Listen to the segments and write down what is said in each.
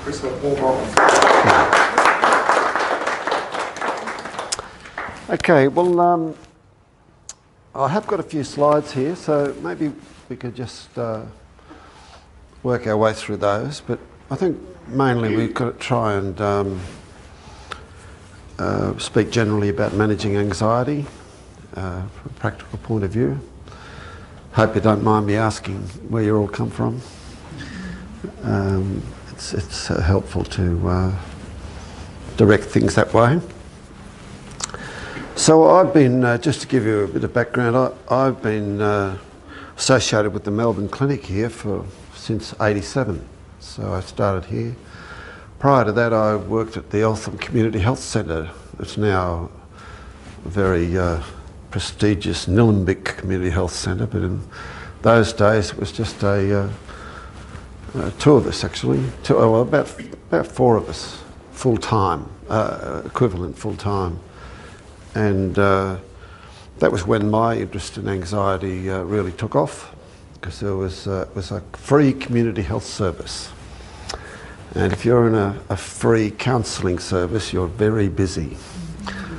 Chris Mogan. Okay, well, I have got a few slides here, so maybe we could just work our way through those. But I think mainly we've got to try and speak generally about managing anxiety from a practical point of view. Hope you don't mind me asking where you all come from. It's helpful to direct things that way. So I've been, just to give you a bit of background, I've been associated with the Melbourne Clinic here since '87. So I started here. Prior to that, I worked at the Eltham Community Health Centre. It's now a very prestigious Nillumbik Community Health Centre, but in those days it was just two of us actually, about four of us, full-time, equivalent full-time. And that was when my interest in anxiety really took off, because it was a free community health service. And if you're in a free counselling service, you're very busy,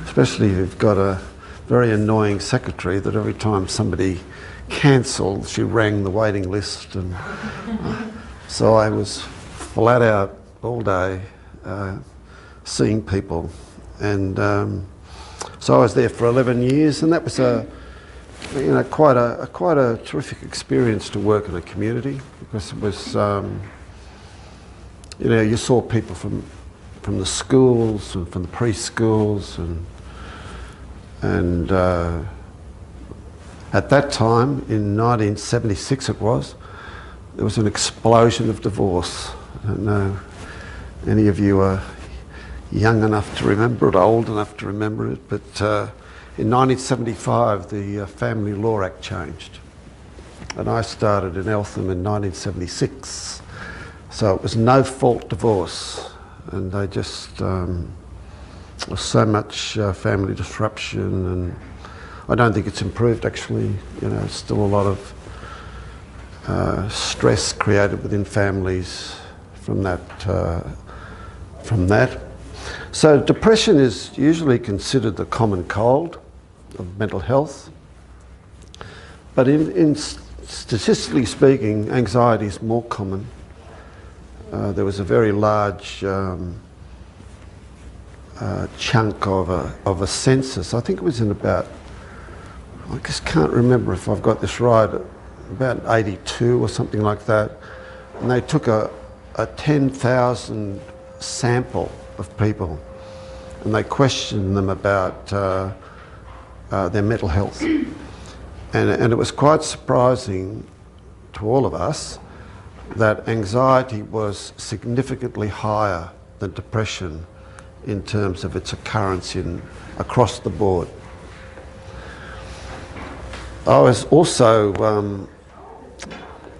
especially if you've got a very annoying secretary that every time somebody cancelled, she rang the waiting list. And so I was flat out all day seeing people. And so I was there for 11 years, and that was quite a terrific experience to work in a community, because it was you saw people from the schools and from the preschools, and at that time in 1976 there was an explosion of divorce. I don't know any of you are young enough to remember it, old enough to remember it, but in 1975 the Family Law Act changed, and I started in Eltham in 1976. So it was no-fault divorce, and they just there was so much family disruption, and I don't think it's improved actually. Still a lot of stress created within families from that. So depression is usually considered the common cold of mental health, but in statistically speaking, anxiety is more common. There was a very large chunk of a census. I think it was in about, I just can't remember if I've got this right, about 82 or something like that, and they took a 10,000 sample of people, and they questioned them about their mental health, and it was quite surprising to all of us that anxiety was significantly higher than depression in terms of its occurrence across the board. I was also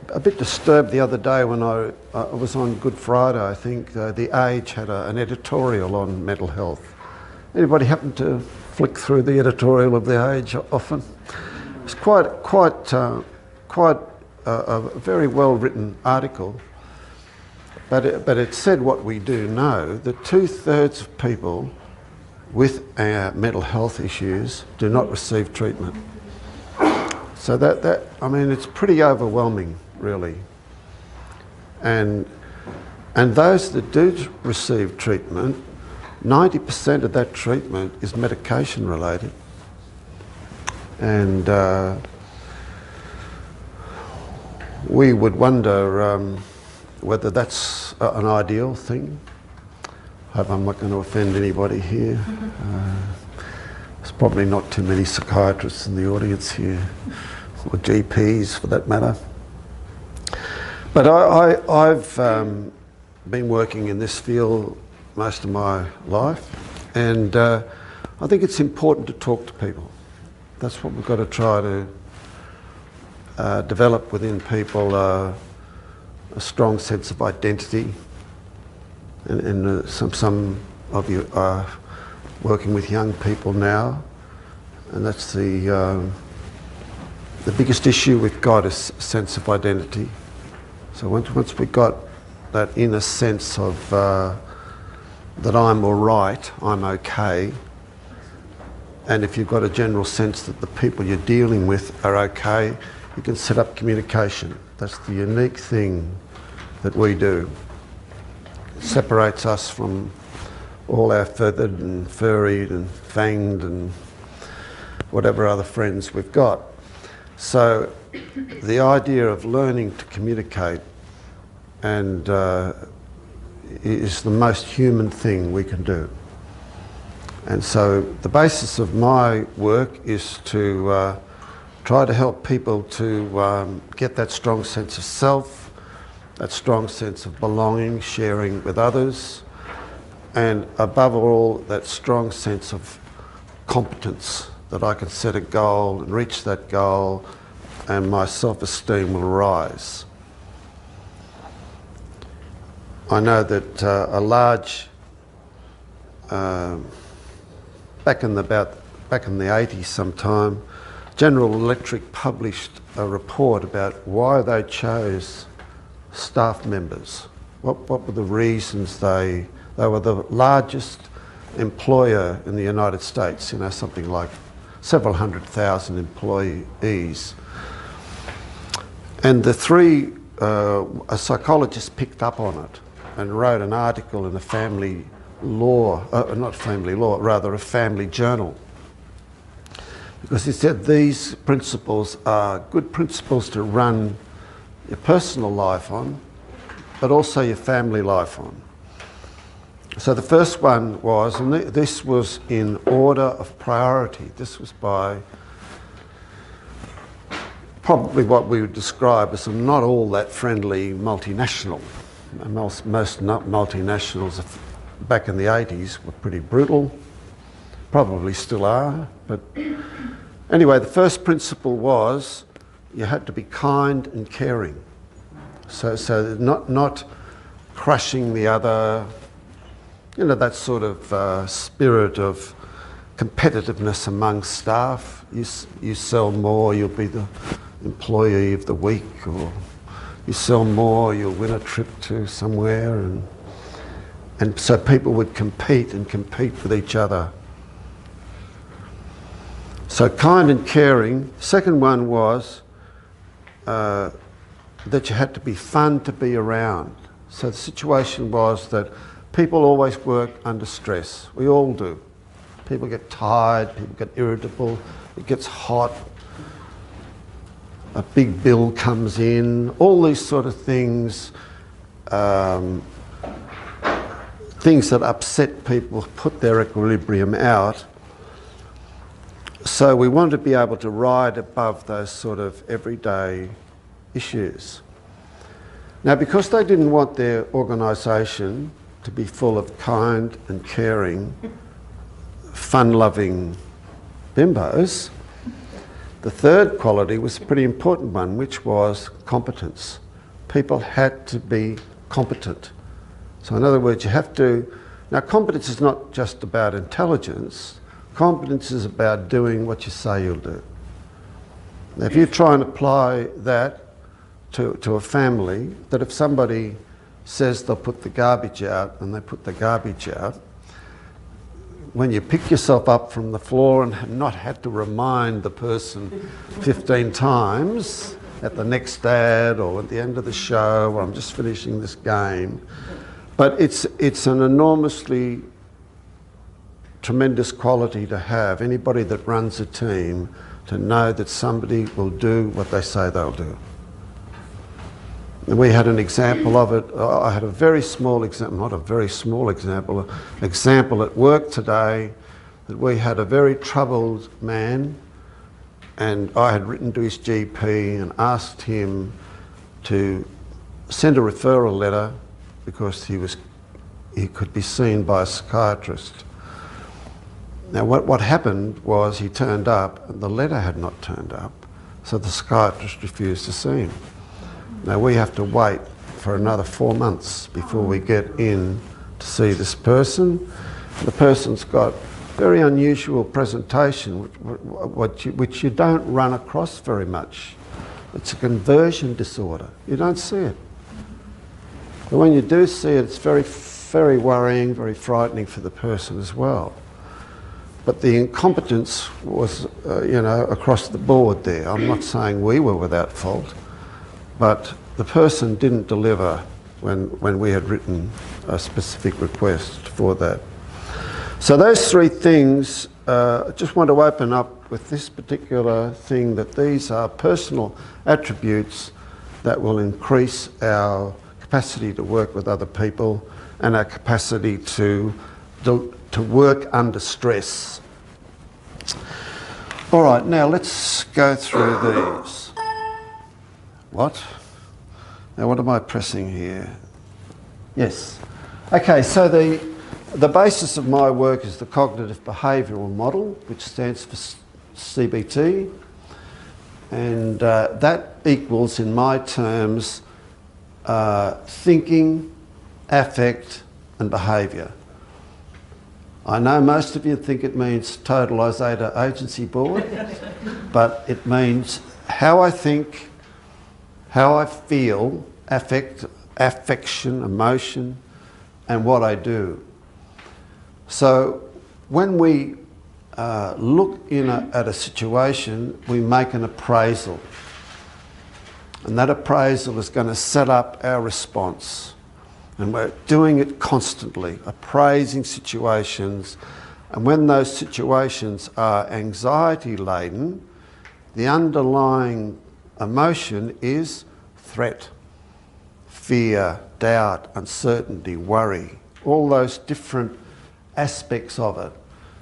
a bit disturbed the other day when I was on Good Friday, I think. The Age had an editorial on mental health. Anybody happen to flick through the editorial of the Age often? It's quite a very well-written article, but it said what we do know, that 2/3 of people with mental health issues do not receive treatment. So it's pretty overwhelming, really. And those that do receive treatment, 90% of that treatment is medication related. And we would wonder whether that's an ideal thing. Hope I'm not going to offend anybody here. There's probably not too many psychiatrists in the audience here, or GPs for that matter. But I've been working in this field most of my life, and I think it's important to talk to people. That's what we've got to try to develop within people, a strong sense of identity, and some of you are working with young people now, and that's the biggest issue we've got is sense of identity. So once we've got that inner sense of that I'm all right, I'm okay, and if you've got a general sense that the people you're dealing with are okay, you can set up communication. That's the unique thing that we do. It separates us from all our feathered and furried and fanged and whatever other friends we've got. So the idea of learning to communicate and is the most human thing we can do. And so the basis of my work is to try to help people to get that strong sense of self, that strong sense of belonging, sharing with others, and above all, that strong sense of competence, that I can set a goal and reach that goal and my self-esteem will rise. I know that a large, back in the 80s sometime, General Electric published a report about why they chose staff members. What were the reasons they were the largest employer in the United States, you know, something like several 100,000 employees. And the three, a psychologist picked up on it and wrote an article in a family law, not family law, rather a family journal. Because he said these principles are good principles to run your personal life on, but also your family life on. So the first one was, and this was in order of priority, this was by probably what we would describe as a not all that friendly multinational. Most multinationals back in the 80s were pretty brutal, probably still are, but anyway, the first principle was you had to be kind and caring. So not crushing the other, you know, that sort of spirit of competitiveness among staff. You sell more, you'll be the employee of the week, or you sell more, you'll win a trip to somewhere, and so people would compete with each other. So kind and caring. Second one was that you had to be fun to be around. So the situation was that people always work under stress. We all do. People get tired, people get irritable, it gets hot, a big bill comes in, all these sort of things, things that upset people, put their equilibrium out. So we wanted to be able to ride above those sort of everyday issues. Now, because they didn't want their organisation to be full of kind and caring, fun-loving bimbos, the third quality was a pretty important one, which was competence. People had to be competent. So in other words, you have to... Now, competence is not just about intelligence. Competence is about doing what you say you'll do. Now, if you try and apply that to a family, that if somebody says they'll put the garbage out and they put the garbage out, when you pick yourself up from the floor and have not had to remind the person 15 times at the next ad or at the end of the show, or I'm just finishing this game, but it's an enormously tremendous quality to have, anybody that runs a team, to know that somebody will do what they say they'll do. And we had an example of it. I had a very small example, not a very small example, an example at work today that we had a very troubled man, and I had written to his GP and asked him to send a referral letter because he could be seen by a psychiatrist. Now what happened was he turned up and the letter had not turned up, so the psychiatrist refused to see him. Now we have to wait for another 4 months before we get in to see this person. The person's got very unusual presentation, which you don't run across very much. It's a conversion disorder. You don't see it. But when you do see it, it's very, very worrying, very frightening for the person as well. But the incompetence was, across the board there. I'm not saying we were without fault, but the person didn't deliver when we had written a specific request for that. So those three things, I just want to open up with this particular thing, that these are personal attributes that will increase our capacity to work with other people and our capacity to work under stress. All right, now let's go through these. What? Now what am I pressing here? Yes. Okay, so the basis of my work is the cognitive behavioural model, which stands for CBT, and that equals, in my terms, thinking, affect and behaviour. I know most of you think it means total Isata agency board, but it means how I think, how I feel, affection, emotion, and what I do. So when we look at a situation, we make an appraisal. And that appraisal is going to set up our response. And we're doing it constantly, appraising situations. And when those situations are anxiety-laden, the underlying emotion is threat, fear, doubt, uncertainty, worry, all those different aspects of it.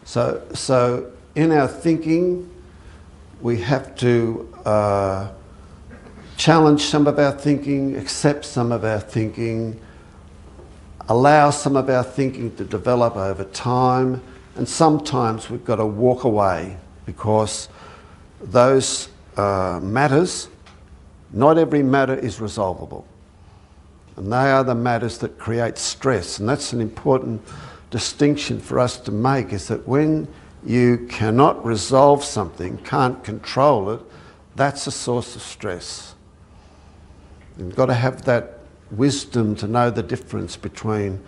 So in our thinking, we have to challenge some of our thinking, accept some of our thinking, allow some of our thinking to develop over time, and sometimes we've got to walk away because those matters, not every matter is resolvable. And they are the matters that create stress, and that's an important distinction for us to make, is that when you cannot resolve something, can't control it, that's a source of stress. You've got to have that wisdom to know the difference between,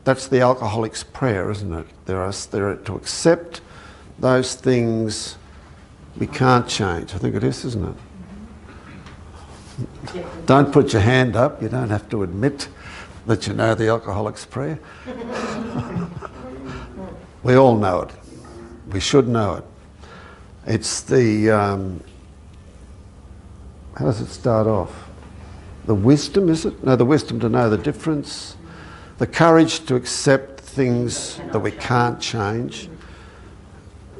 that's the alcoholic's prayer, isn't it? There are to accept those things we can't change. I think it is, isn't it? Don't put your hand up. You don't have to admit that you know the alcoholic's prayer. We all know it. We should know it. It's the, how does it start off? The wisdom, is it? No, the wisdom to know the difference. The courage to accept things that we can't change.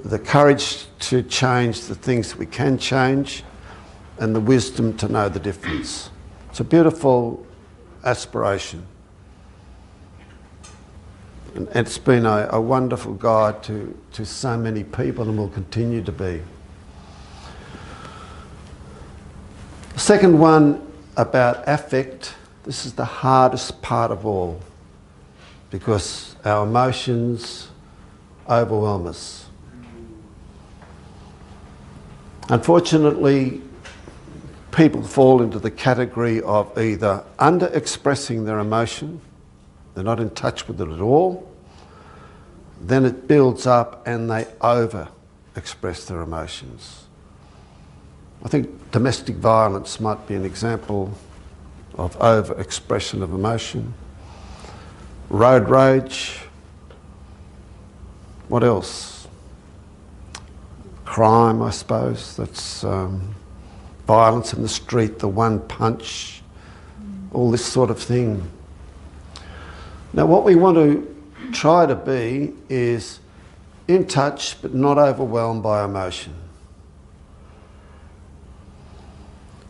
The courage to change the things that we can change. And the wisdom to know the difference. It's a beautiful aspiration. And it's been a wonderful guide to so many people, and will continue to be. The second one, about affect, this is the hardest part of all, because our emotions overwhelm us. Unfortunately, people fall into the category of either under-expressing their emotion, they're not in touch with it at all, then it builds up and they over-express their emotions. I think domestic violence might be an example of over-expression of emotion. Road rage. What else? Crime, I suppose. That's violence in the street, the one punch, all this sort of thing. Now what we want to try to be is in touch but not overwhelmed by emotion.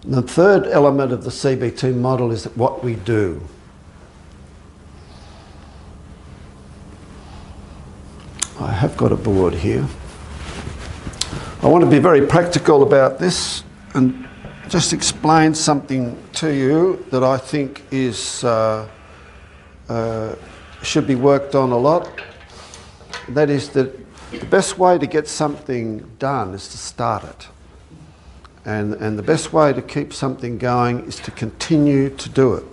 And the third element of the CBT model is what we do. I have got a board here. I want to be very practical about this and just explain something to you that I think is should be worked on a lot. That is that the best way to get something done is to start it. And the best way to keep something going is to continue to do it.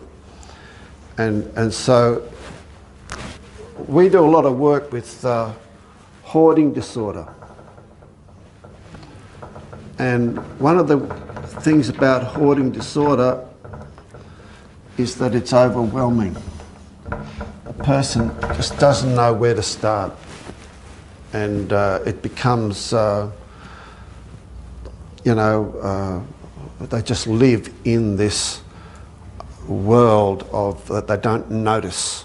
And so we do a lot of work with hoarding disorder. And one of the things about hoarding disorder is that it's overwhelming. A person just doesn't know where to start. And it becomes, they just live in this world of that they don't notice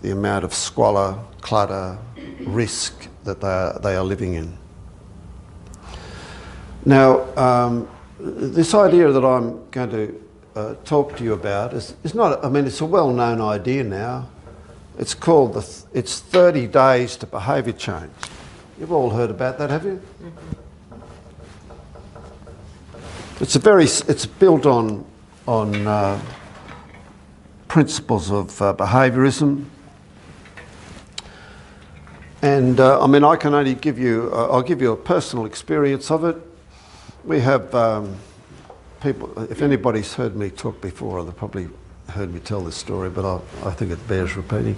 the amount of squalor, clutter, risk that they are living in. Now, this idea that I'm going to talk to you about is not, I mean, it's a well-known idea now. It's called, it's 30 days to behaviour change. You've all heard about that, have you? Mm-hmm. It's built on principles of behaviourism. And I mean, I can only give you, I'll give you a personal experience of it. We have people, if anybody's heard me talk before, they've probably heard me tell this story, but I think it bears repeating.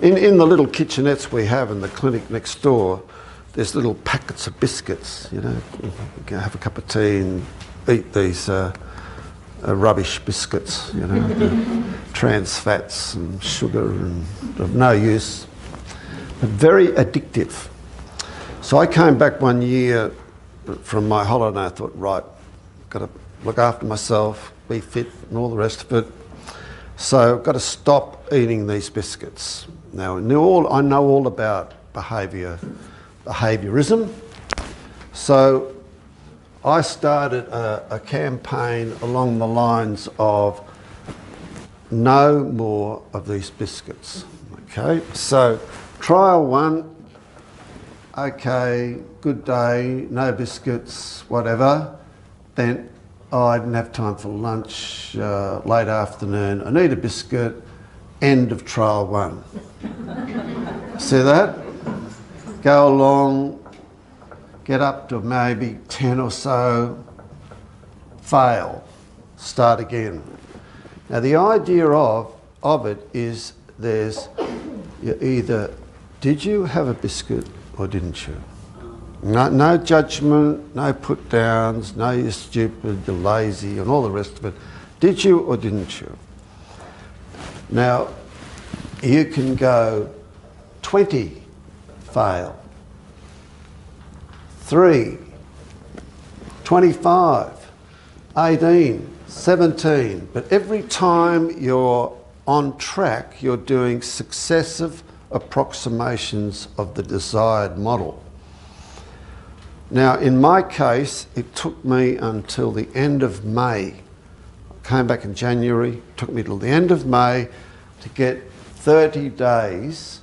In the little kitchenettes we have in the clinic next door, there's little packets of biscuits, you know. You can have a cup of tea and eat these rubbish biscuits, you know, the trans fats and sugar and of no use, but very addictive. So I came back one year from my holiday, I thought, right, got to look after myself, be fit and all the rest of it. So I've got to stop eating these biscuits. Now, I know all about behaviourism. So I started a campaign along the lines of no more of these biscuits. Okay, so trial one, okay, good day, no biscuits, whatever. Then I didn't have time for lunch, late afternoon, I need a biscuit, end of trial one. See that? Go along, get up to maybe 10 or so, fail, start again. Now the idea of it is you either, did you have a biscuit or didn't you? No judgment, no put downs, no you're stupid, you're lazy and all the rest of it. Did you or didn't you? Now you can go 20, fail, 3, 25, 18, 17, but every time you're on track, you're doing successive approximations of the desired model. Now, in my case, it took me until the end of May. I came back in January, it took me till the end of May to get 30 days,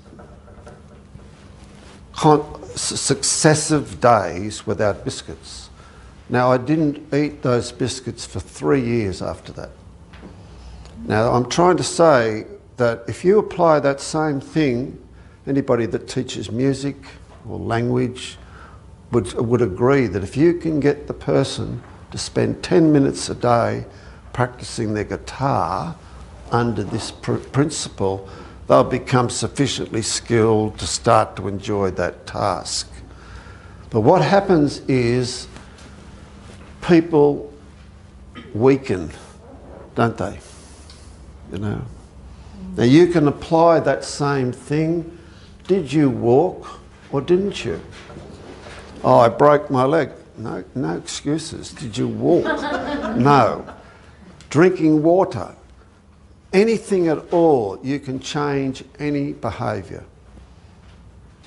successive days without biscuits. Now, I didn't eat those biscuits for 3 years after that. Now, I'm trying to say that if you apply that same thing, anybody that teaches music or language would agree that if you can get the person to spend 10 minutes a day practicing their guitar under this principle, they'll become sufficiently skilled to start to enjoy that task. But what happens is people weaken, don't they? You know. Now you can apply that same thing. Did you walk or didn't you? Oh, I broke my leg. No excuses. Did you walk? No. Drinking water. Anything at all, you can change any behaviour.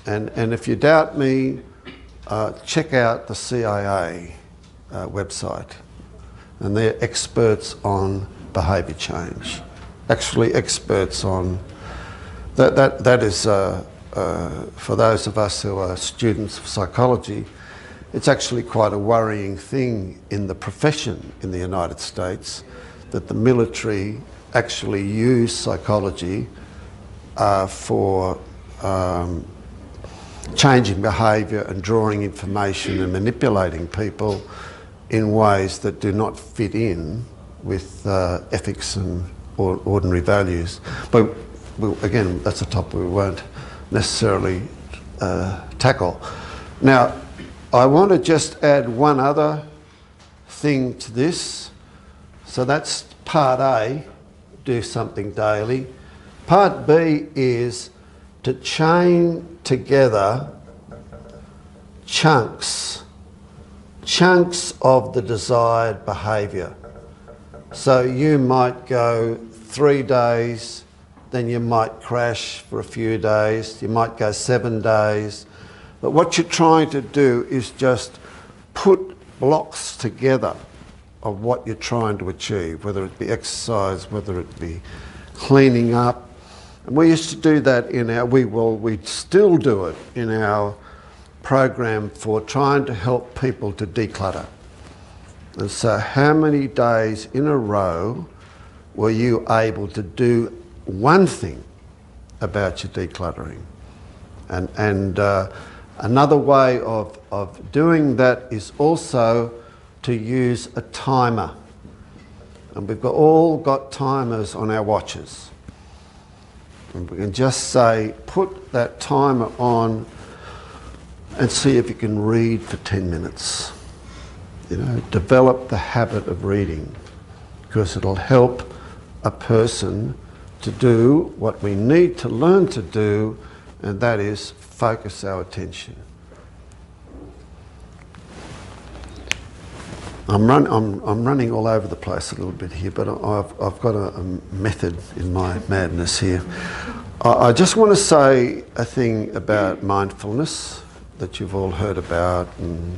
And if you doubt me, check out the CIA website. And they're experts on behaviour change. Actually experts on... That is... for those of us who are students of psychology, it's actually quite a worrying thing in the profession in the United States that the military actually use psychology for changing behaviour and drawing information and manipulating people in ways that do not fit in with ethics and ordinary values. But again, that's a topic we won't necessarily tackle. Now, I want to just add one other thing to this. So that's part A, do something daily. Part B is to chain together chunks of the desired behaviour. So you might go 3 days, then you might crash for a few days, you might go 7 days. But what you're trying to do is just put blocks together of what you're trying to achieve, whether it be exercise, whether it be cleaning up. And we used to do that in our, we still do it in our program for trying to help people to declutter. And so how many days in a row were you able to do one thing about your decluttering? And another way of doing that is also to use a timer. And we've all got timers on our watches. And we can just say, put that timer on and see if you can read for 10 minutes. You know, develop the habit of reading, because it'll help a person to do what we need to learn to do, and that is focus our attention. I'm running all over the place a little bit here, but I've got a method in my madness here. I just want to say a thing about mindfulness that you've all heard about and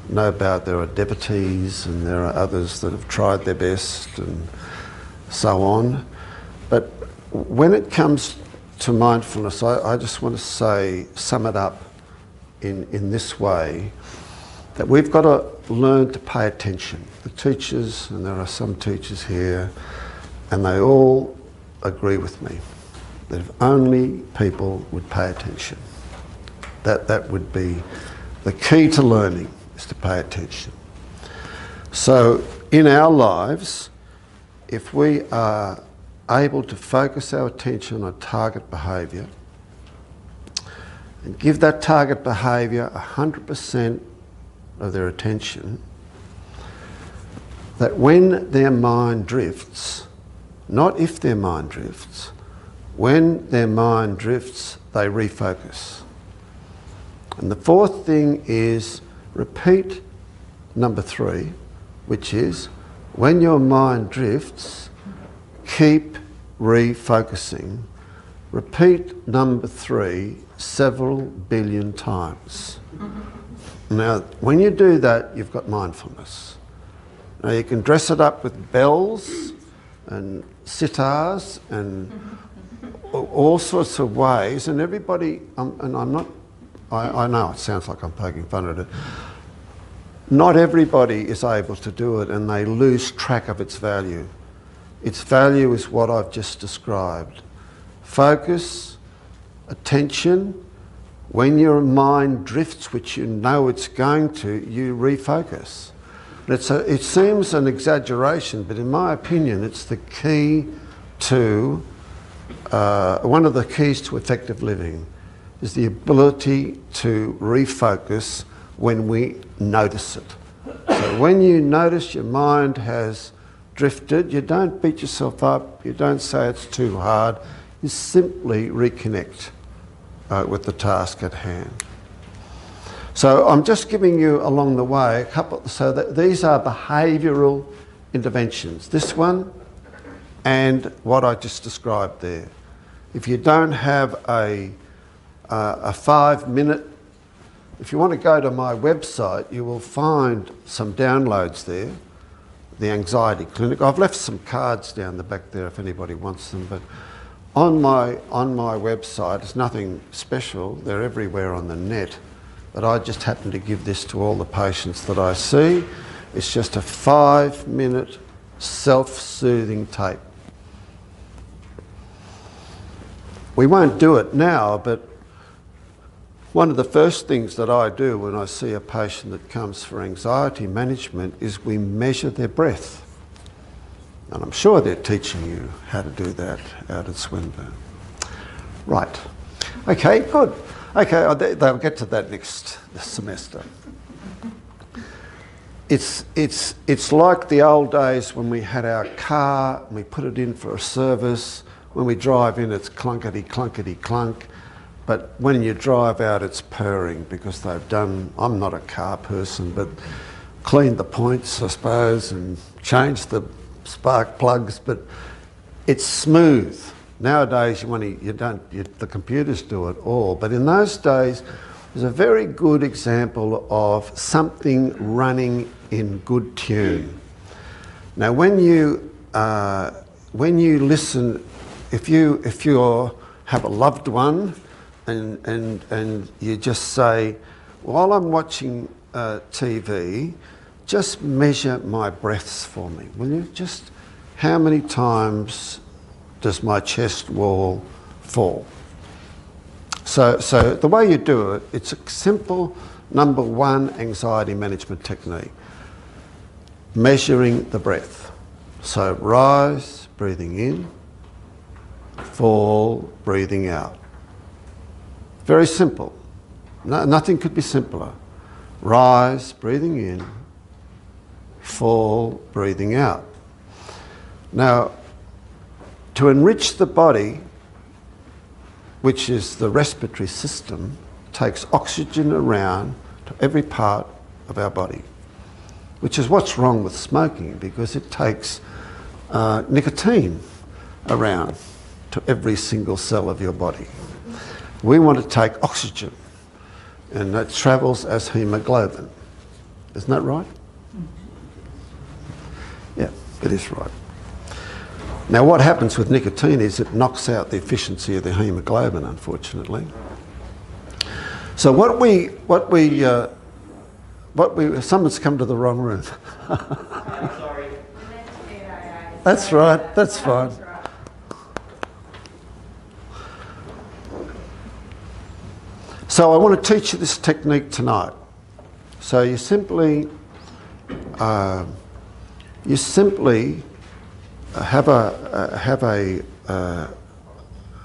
know about. There are devotees and there are others that have tried their best and so on. But when it comes to mindfulness, I just want to sum it up in this way, that we've got to learn to pay attention. The teachers, and there are some teachers here, and they all agree with me, that if only people would pay attention, that would be the key to learning, is to pay attention. So in our lives, if we are able to focus our attention on target behaviour and give that target behaviour 100% of their attention, that when their mind drifts, not if their mind drifts, when their mind drifts, they refocus. And the fourth thing is repeat number 3, which is when your mind drifts, keep refocusing. Repeat number 3 several billion times. Now, when you do that, you've got mindfulness. Now, you can dress it up with bells and sitars and all sorts of ways, and everybody, and I'm not, I know it sounds like I'm poking fun at it. Not everybody is able to do it, and they lose track of its value. Its value is what I've just described. Focus, attention. When your mind drifts, which you know it's going to, you refocus. It seems an exaggeration, but in my opinion, it's the key to, one of the keys to effective living is the ability to refocus when we notice it. So when you notice your mind has drifted, you don't beat yourself up, you don't say it's too hard, you simply reconnect with the task at hand. So I'm just giving you along the way a couple, so that these are behavioural interventions. This one and what I just described there. If you don't have a 5-minute, if you want to go to my website, you will find some downloads there, the Anxiety Clinic. I've left some cards down the back there if anybody wants them, but on my website, it's nothing special, they're everywhere on the net, but I just happen to give this to all the patients that I see. It's just a 5-minute self-soothing tape. We won't do it now, but one of the first things that I do when I see a patient that comes for anxiety management is we measure their breath. And I'm sure they're teaching you how to do that out at Swinburne. Right. Okay, good. Okay, they'll get to that next semester. It's like the old days when we had our car and we put it in for a service. When we drive in, it's clunkety, clunkety, clunk. But when you drive out, it's purring because they've done, I'm not a car person, but cleaned the points, I suppose, and changed the spark plugs, but it's smooth. Nowadays, the computers do it all. But in those days, there's a very good example of something running in good tune. Now, when you listen, if you have a loved one, and you just say, while I'm watching TV, just measure my breaths for me, will you? Just how many times does my chest wall fall? So the way you do it, it's a simple number one anxiety management technique. Measuring the breath. So rise, breathing in, fall, breathing out. Very simple. Nothing could be simpler. Rise, breathing in, fall, breathing out. Now, to enrich the body, which is the respiratory system, takes oxygen around to every part of our body, which is what's wrong with smoking, because it takes nicotine around to every single cell of your body. We want to take oxygen, and that travels as hemoglobin. Isn't that right? Yeah, it is right. Now, what happens with nicotine is it knocks out the efficiency of the hemoglobin, unfortunately. So someone's come to the wrong room. Sorry. That's right, that's fine. So I want to teach you this technique tonight. So you simply have a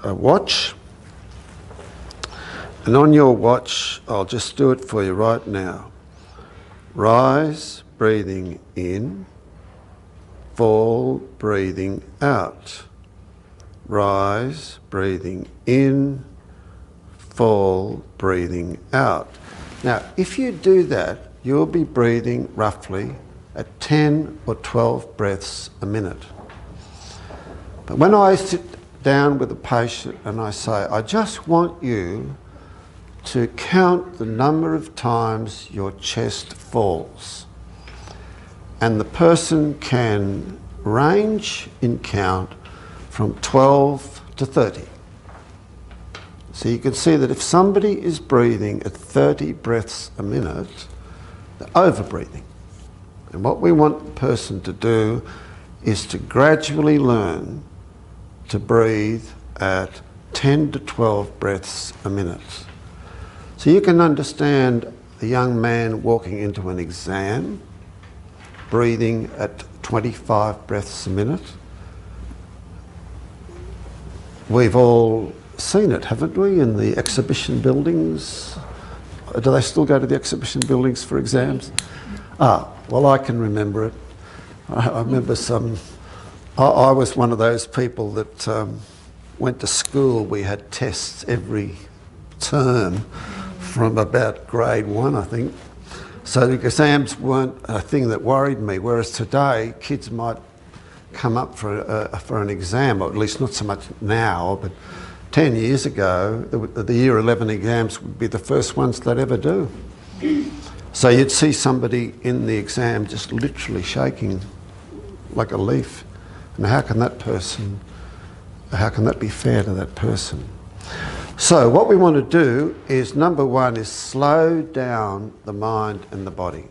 watch, and on your watch, I'll just do it for you right now. Rise, breathing in, fall, breathing out. Rise, breathing in, fall, breathing out. Now, if you do that, you'll be breathing roughly at 10 or 12 breaths a minute. But when I sit down with a patient and I say, I just want you to count the number of times your chest falls, and the person can range in count from 12 to 30. So you can see that if somebody is breathing at 30 breaths a minute, they're over-breathing. And what we want the person to do is to gradually learn to breathe at 10 to 12 breaths a minute. So you can understand a young man walking into an exam, breathing at 25 breaths a minute. We've all seen it, haven't we, in the exhibition buildings? Do they still go to the exhibition buildings for exams? Well, I can remember it. I remember I was one of those people that went to school. We had tests every term from about grade 1, I think. So the exams weren't a thing that worried me, whereas today kids might come up for an exam, or at least not so much now, but 10 years ago, the year 11 exams would be the first ones they'd ever do. So you'd see somebody in the exam just literally shaking like a leaf. And how can that be fair to that person? So what we want to do is, number one, is slow down the mind and the body.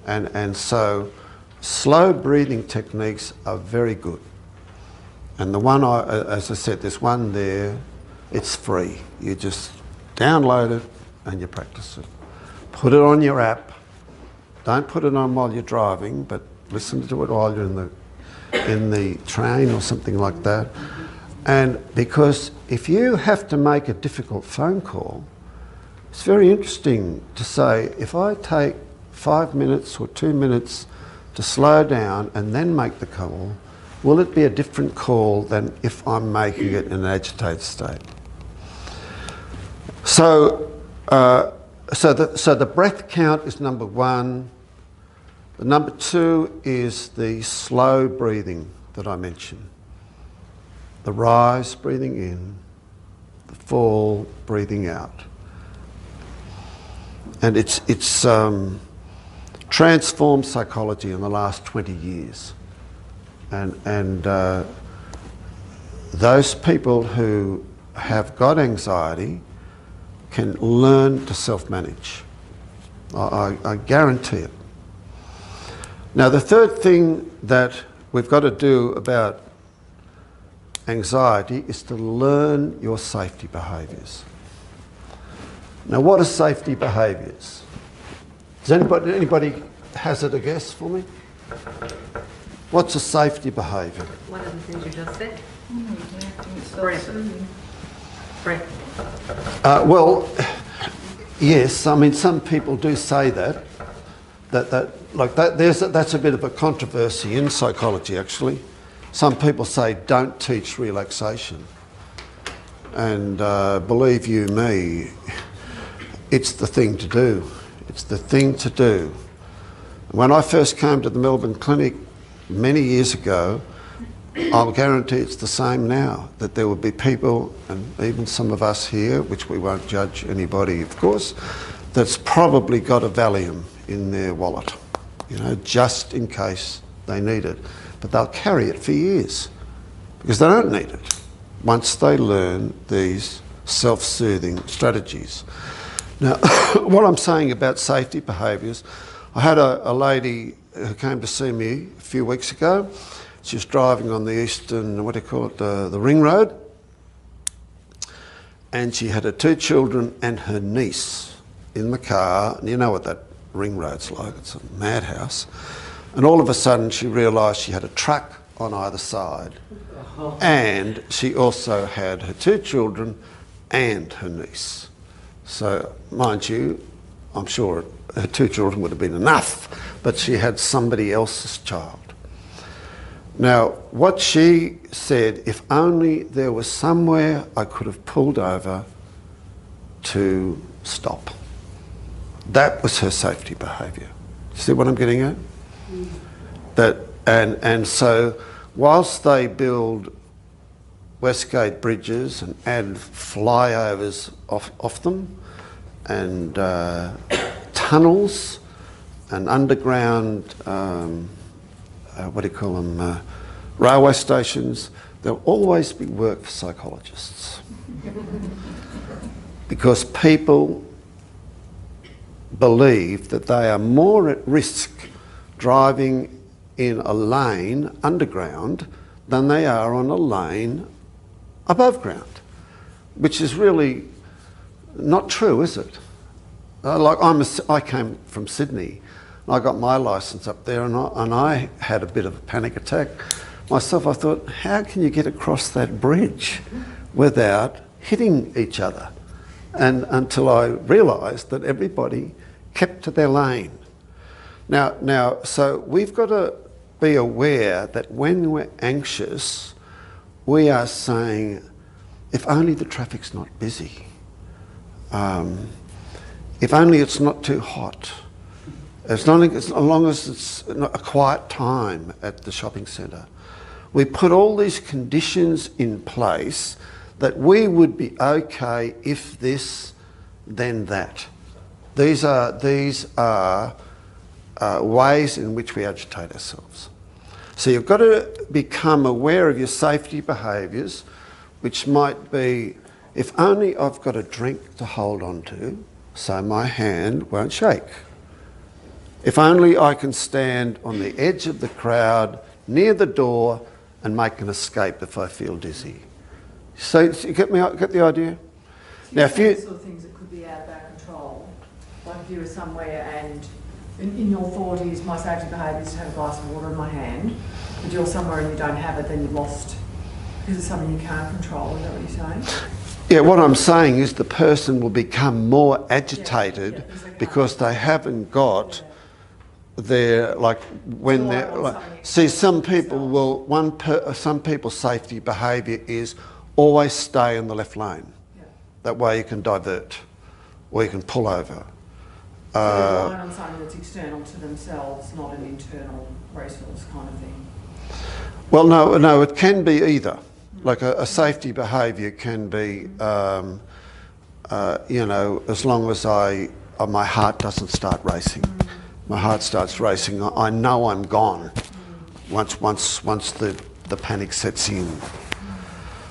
And so slow breathing techniques are very good. And the one, as I said, there's one there, it's free. You just download it and you practice it. Put it on your app. Don't put it on while you're driving, but listen to it while you're in the train or something like that. And because if you have to make a difficult phone call, it's very interesting to say, if I take 5 minutes or 2 minutes to slow down and then make the call, will it be a different call than if I'm making it in an agitated state? So, so the breath count is number one. The number two is the slow breathing that I mentioned. The rise, breathing in, the fall, breathing out. And it's transformed psychology in the last 20 years. And those people who have got anxiety can learn to self-manage. I guarantee it. Now, the third thing that we've got to do about anxiety is to learn your safety behaviours. Now, what are safety behaviours? Does anybody hazard a guess for me? What's a safety behaviour? One of the things you just said. Breath. Well, yes. I mean, some people do say that. That's a bit of a controversy in psychology, actually. Some people say don't teach relaxation, and believe you me, it's the thing to do. It's the thing to do. When I first came to the Melbourne Clinic many years ago, I'll guarantee it's the same now, that there would be people, and even some of us here, which we won't judge anybody, of course, that's probably got a Valium in their wallet, you know, just in case they need it. But they'll carry it for years because they don't need it once they learn these self-soothing strategies. Now, what I'm saying about safety behaviours, I had a lady who came to see me a few weeks ago. She was driving on the eastern, what do you call it, the ring road, and she had her 2 children and her niece in the car, and you know what that ring road's like, it's a madhouse. And all of a sudden she realised she had a truck on either side, and she also had her 2 children and her niece. So, mind you, I'm sure her 2 children would have been enough, but she had somebody else's child. Now, what she said, if only there was somewhere I could have pulled over to stop. That was her safety behaviour. See what I'm getting at? And so, whilst they build Westgate bridges and add flyovers off them, and tunnels and underground, what do you call them, railway stations, there'll always be work for psychologists. Because people believe that they are more at risk driving in a lane underground than they are on a lane above ground, which is really not true, is it? I came from Sydney. I got my licence up there, and I had a bit of a panic attack myself. I thought, how can you get across that bridge without hitting each other? And until I realised that everybody kept to their lane. Now, so we've got to be aware that when we're anxious, we are saying, if only the traffic's not busy. If only it's not too hot. As long as it's a quiet time at the shopping centre. We put all these conditions in place that we would be okay if this, then that. These are ways in which we agitate ourselves. So you've got to become aware of your safety behaviours, which might be, if only I've got a drink to hold on to, so my hand won't shake. If only I can stand on the edge of the crowd, near the door, and make an escape if I feel dizzy. So you get the idea? Now, if you sort of things that could be out of our control, like if you were somewhere and in your 40s, my safety behaviour is to have a glass of water in my hand, But you're somewhere and you don't have it, then you've lost. Because it's something you can't control, is that what you're saying? Yeah, what I'm saying is the person will become more agitated because they haven't got their, like, when they're, like, see, some people will, some people's safety behaviour is always stay in the left lane. That way you can divert or you can pull over. So they're relying on something that's external to themselves, not an internal resource kind of thing. Well, no, it can be either. Like a safety behaviour can be, you know, as long as my heart doesn't start racing. My heart starts racing, I know I'm gone once the panic sets in.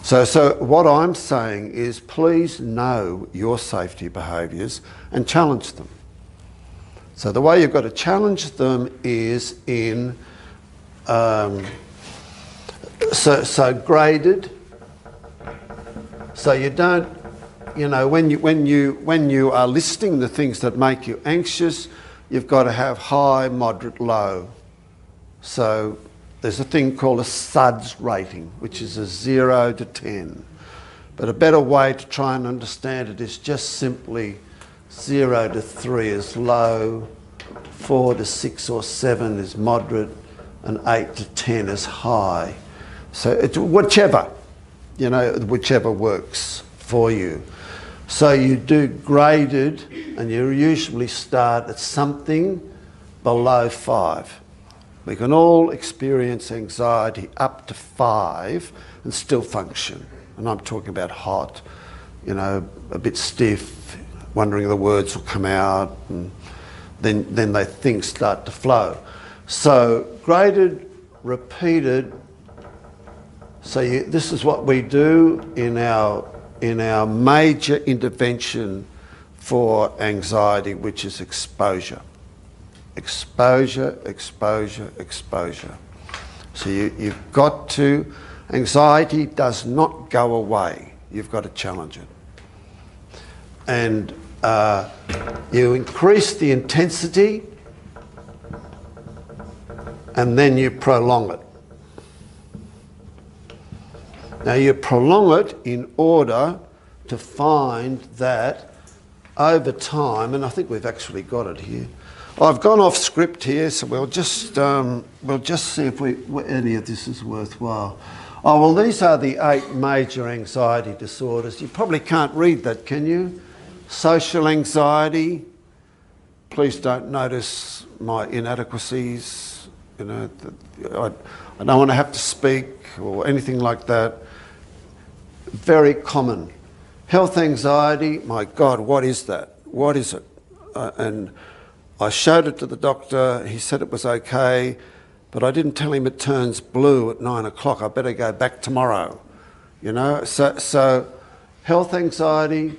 So what I'm saying is please know your safety behaviours and challenge them. So the way you've got to challenge them is in so graded. So you don't, you know, when you are listing the things that make you anxious, you've got to have high, moderate, low. So there's a thing called a SUDS rating, which is a 0 to 10. But a better way to try and understand it is just simply 0 to 3 is low, 4 to 6 or 7 is moderate, and 8 to 10 is high. So it's whichever, you know, whichever works for you. So you do graded, and you usually start at something below 5. We can all experience anxiety up to 5 and still function. And I'm talking about hot, you know, a bit stiff, wondering if the words will come out, and then things start to flow. So graded, repeated. So this is what we do in our major intervention for anxiety, which is exposure. Exposure, exposure, exposure. So you've got to, anxiety does not go away. You've got to challenge it. And you increase the intensity and then you prolong it. Now you prolong it in order to find that over time, and I think we've actually got it here. I've gone off script here, so we'll just see if any of this is worthwhile. Oh, well, these are the 8 major anxiety disorders. You probably can't read that, can you? Social anxiety. Please don't notice my inadequacies. You know, I don't want to have to speak or anything like that. Very common. Health anxiety. My God, what is that? What is it? And I showed it to the doctor. He said it was okay, but I didn't tell him it turns blue at 9 o'clock. I better go back tomorrow. You know, so health anxiety,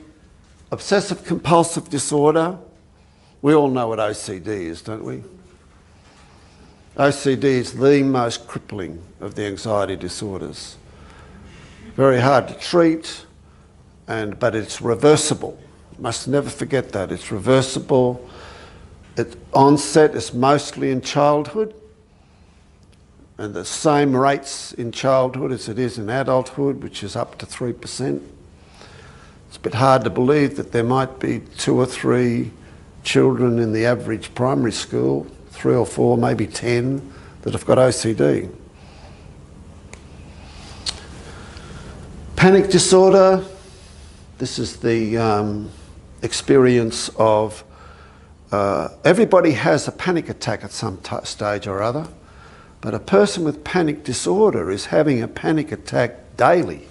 obsessive compulsive disorder. We all know what OCD is, don't we? OCD is the most crippling of the anxiety disorders. Very hard to treat, but it's reversible. Must never forget that. It's reversible. Its onset is mostly in childhood, and the same rates in childhood as it is in adulthood, which is up to 3%. It's a bit hard to believe that there might be 2 or 3 children in the average primary school, 3 or 4, maybe 10, that have got OCD. Panic disorder. This is the experience of everybody has a panic attack at some stage or other, but a person with panic disorder is having a panic attack daily,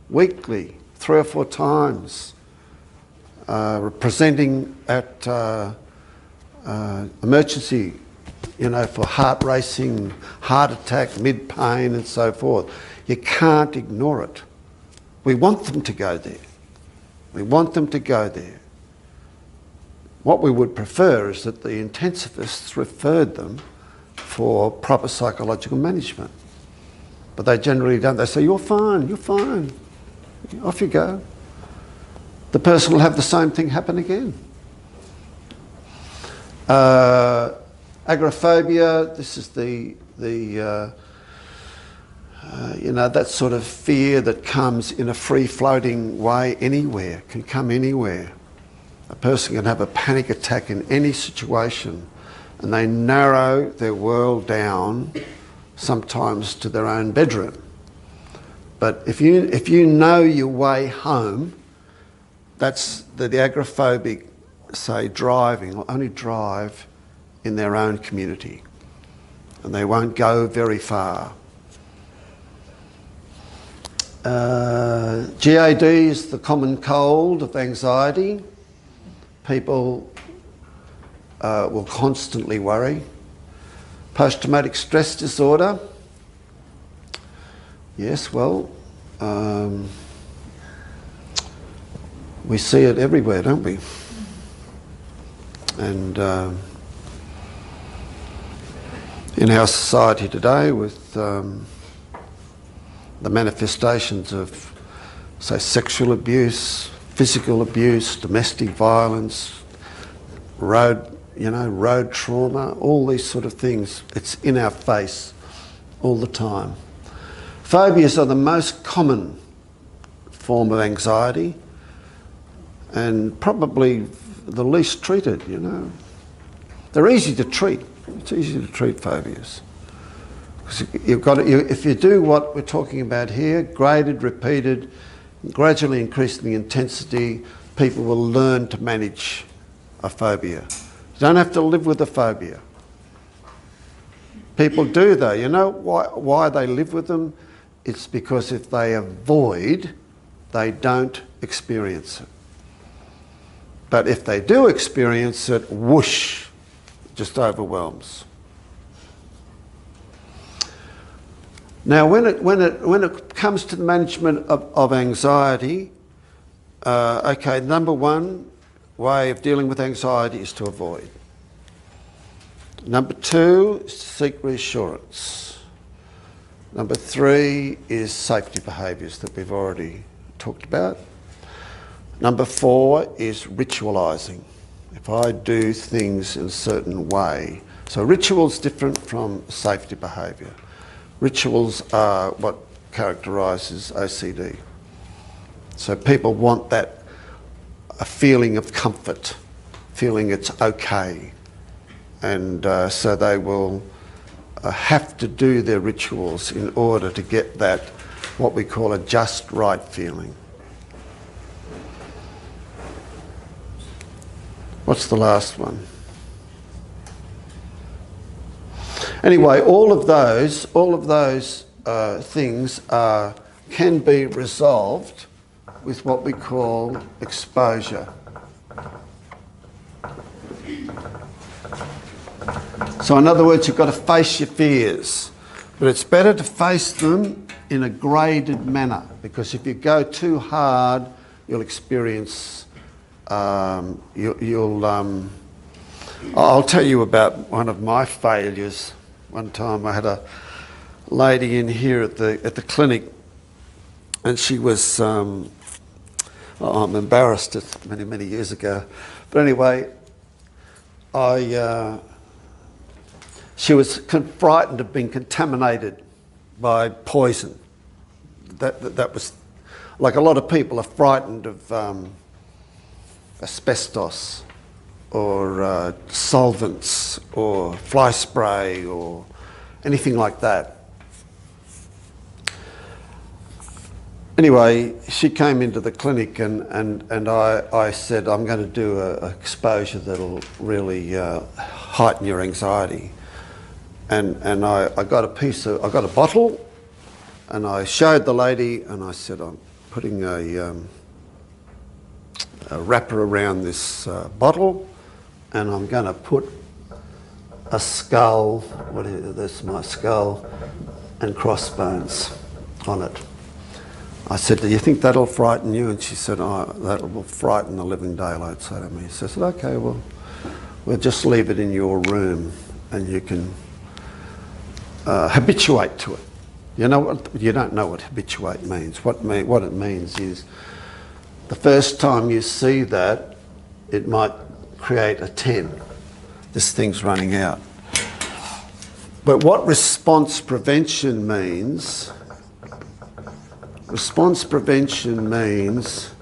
weekly, 3 or 4 times, presenting at emergency, you know, for heart racing, heart attack, mid-pain and so forth. You can't ignore it. We want them to go there. We want them to go there. What we would prefer is that the intensivists referred them for proper psychological management. But they generally don't. They say, you're fine, you're fine. Off you go. The person will have the same thing happen again. Agoraphobia, this is the You know, that sort of fear that comes in a free-floating way anywhere, can come anywhere. A person can have a panic attack in any situation, and they narrow their world down sometimes to their own bedroom. But if you know your way home, that's the agoraphobic say driving, will only drive in their own community, and they won't go very far. GAD is the common cold of anxiety. People will constantly worry. Post-traumatic stress disorder. Yes, well, we see it everywhere, don't we? And in our society today, with the manifestations of, say, sexual abuse, physical abuse, domestic violence, road trauma, all these sort of things, it's in our face all the time. Phobias are the most common form of anxiety and probably the least treated, you know. They're easy to treat. It's easy to treat phobias. If you do what we're talking about here, graded, repeated, gradually increasing the intensity, people will learn to manage a phobia. You don't have to live with a phobia. People do though. You know why they live with them? It's because if they avoid, they don't experience it. But if they do experience it, whoosh, it just overwhelms. Now, when it comes to the management of anxiety, okay, number one way of dealing with anxiety is to avoid. Number two, seek reassurance. Number three is safety behaviours that we've already talked about. Number four is ritualising. If I do things in a certain way. So ritual's different from safety behaviour. Rituals are what characterises OCD. So people want that, a feeling of comfort, feeling it's okay. And so they will have to do their rituals in order to get that, what we call a just right feeling. What's the last one? Anyway, all of those things can be resolved with what we call exposure. So in other words, you've got to face your fears, but it's better to face them in a graded manner, because if you go too hard, you'll experience, I'll tell you about one of my failures. One time I had a lady in here at the clinic, and she was, I'm embarrassed, it's many years ago, but anyway, she was frightened of being contaminated by poison. That was, like a lot of people are frightened of asbestos or solvents or fly spray or anything like that. Anyway, she came into the clinic and I said, I'm going to do an exposure that'll really heighten your anxiety. And I got a bottle, and I showed the lady, and I said, I'm putting a wrapper around this bottle, and I'm going to put a skull, this is my skull, and crossbones on it. I said, do you think that'll frighten you? And she said, oh, that will frighten the living daylights out of me. So I said, okay, well, we'll just leave it in your room, and you can habituate to it. You don't know what habituate means. What it means is the first time you see that, it might create a 10. This thing's running out. But what response prevention means Response prevention means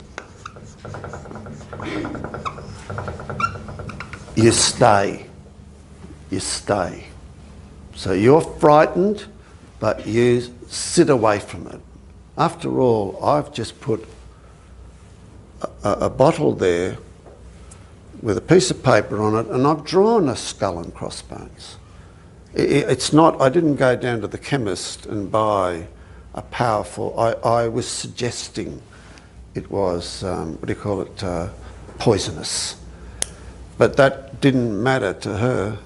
you stay. You stay. So you're frightened, but you sit away from it. After all, I've just put a bottle there with a piece of paper on it, and I've drawn a skull and crossbones. It's not, I didn't go down to the chemist and buy a powerful, I was suggesting it was, poisonous. But that didn't matter to her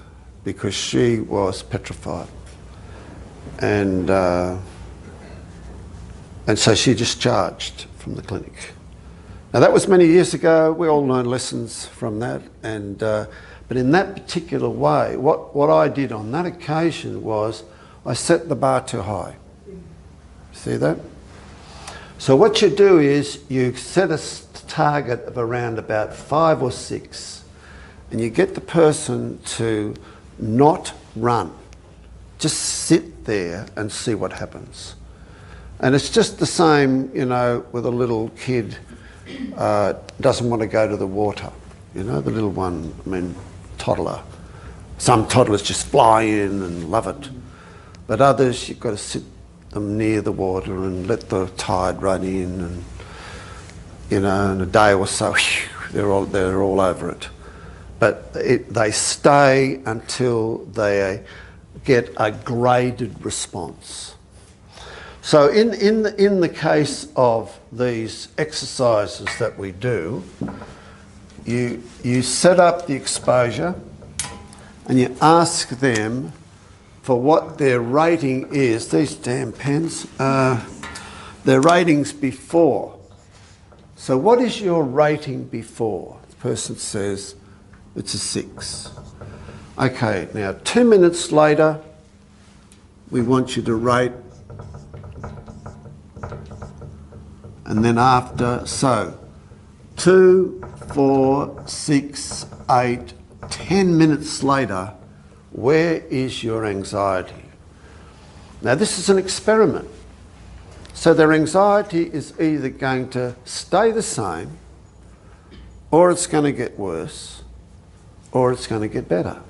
because she was petrified. And so she discharged from the clinic. Now that was many years ago. We all learned lessons from that. And but in that particular way, what I did on that occasion was I set the bar too high. See that? So what you do is you set a target of around about 5 or 6, and you get the person to not run. Just sit there and see what happens. And it's just the same, you know, with a little kid doesn't want to go to the water. You know, the little one, I mean, toddler. Some toddlers just fly in and love it. But others, you've got to sit them near the water and let the tide run in, and, you know, in a day or so, they're all over it. But they stay until they get a graded response. So in the case of these exercises that we do, you set up the exposure and you ask them for what their rating is. These damn pens, their ratings before. So what is your rating before? The person says it's a 6. Okay, now 2 minutes later, we want you to rate. And then after, so 2, 4, 6, 8, 10 minutes later, where is your anxiety? Now this is an experiment. So their anxiety is either going to stay the same, or it's going to get worse, or it's going to get better.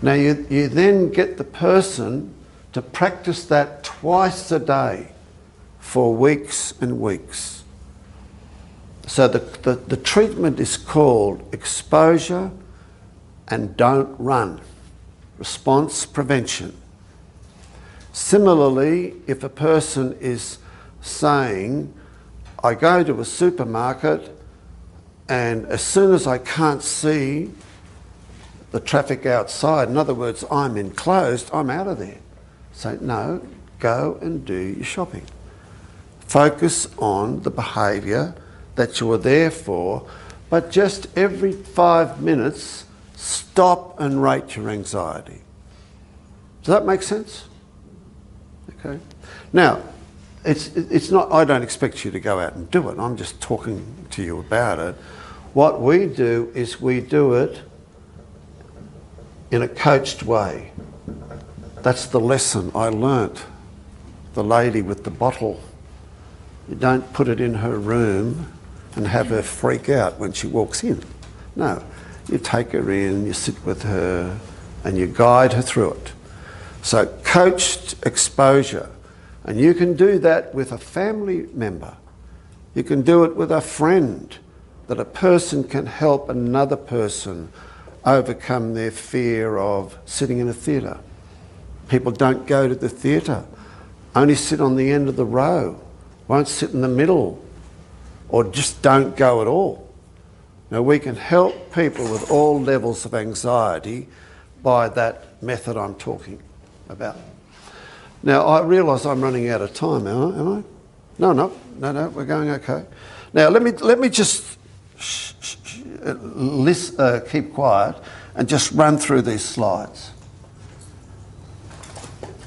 Now you then get the person to practice that twice a day for weeks and weeks. So the treatment is called exposure and don't run, response prevention. Similarly, if a person is saying, I go to a supermarket and as soon as I can't see the traffic outside, in other words, I'm enclosed, I'm out of there. Say, no, go and do your shopping. Focus on the behaviour that you are there for, but just every 5 minutes, stop and rate your anxiety. Does that make sense? Okay. Now, it's not, I don't expect you to go out and do it. I'm just talking to you about it. What we do is we do it in a coached way. That's the lesson I learnt. The lady with the bottle. You don't put it in her room and have her freak out when she walks in. No, you take her in, you sit with her, and you guide her through it. So coached exposure. And you can do that with a family member. You can do it with a friend, that a person can help another person overcome their fear of sitting in a theatre. People don't go to the theatre, only sit on the end of the row, won't sit in the middle, or just don't go at all. Now we can help people with all levels of anxiety by that method I'm talking about. Now I realise I'm running out of time, am I? No, we're going okay. Now let me just keep quiet and just run through these slides.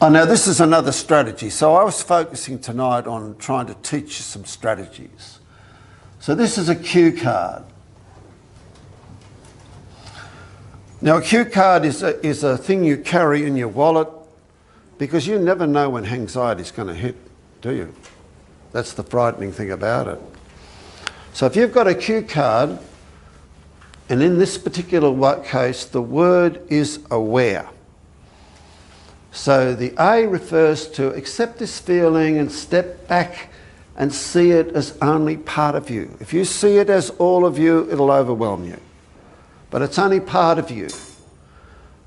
Oh, now this is another strategy. So I was focusing tonight on trying to teach you some strategies. So this is a cue card. Now a cue card is a thing you carry in your wallet because you never know when anxiety is going to hit, do you? That's the frightening thing about it. So if you've got a cue card, and in this particular case, the word is aware. So the A refers to accept this feeling and step back and see it as only part of you. If you see it as all of you, it'll overwhelm you. But it's only part of you.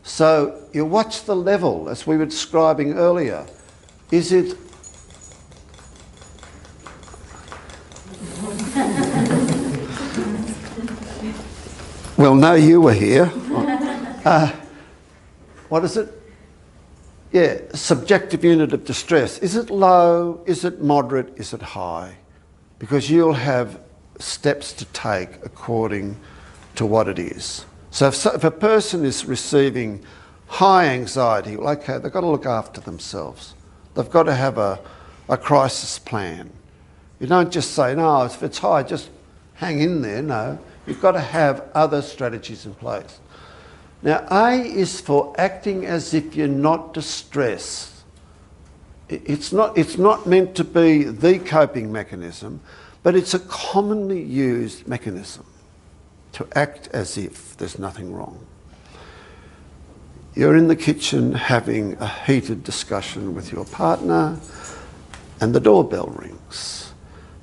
So you watch the level, as we were describing earlier. Is it... Well, no, you were here. What is it? Yeah, subjective unit of distress. Is it low? Is it moderate? Is it high? Because you'll have steps to take according to what it is. So if a person is receiving high anxiety, well, okay, they've got to look after themselves. They've got to have a crisis plan. You don't just say, no, if it's high, just hang in there. No, you've got to have other strategies in place. Now, A is for acting as if you're not distressed. It's not meant to be the coping mechanism, but it's a commonly used mechanism to act as if there's nothing wrong. You're in the kitchen having a heated discussion with your partner and the doorbell rings.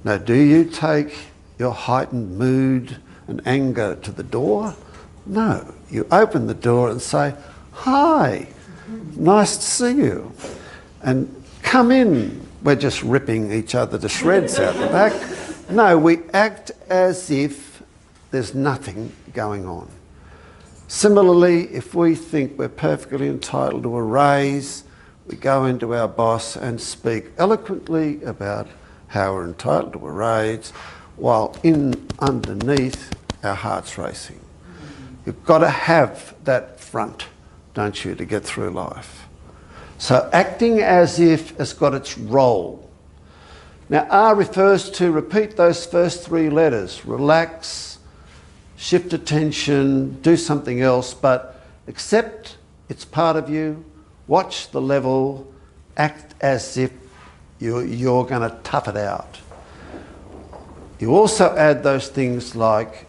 Now, do you take your heightened mood and anger to the door? No. You open the door and say, hi, nice to see you. And come in. We're just ripping each other to shreds out the back. No, we act as if there's nothing going on. Similarly, if we think we're perfectly entitled to a raise, we go into our boss and speak eloquently about how we're entitled to a raise, while underneath our heart's racing. You've got to have that front, don't you, to get through life. So acting as if has got its role. Now R refers to, repeat those first three letters, relax, shift attention, do something else, but accept it's part of you, watch the level, act as if you're going to tough it out. You also add those things like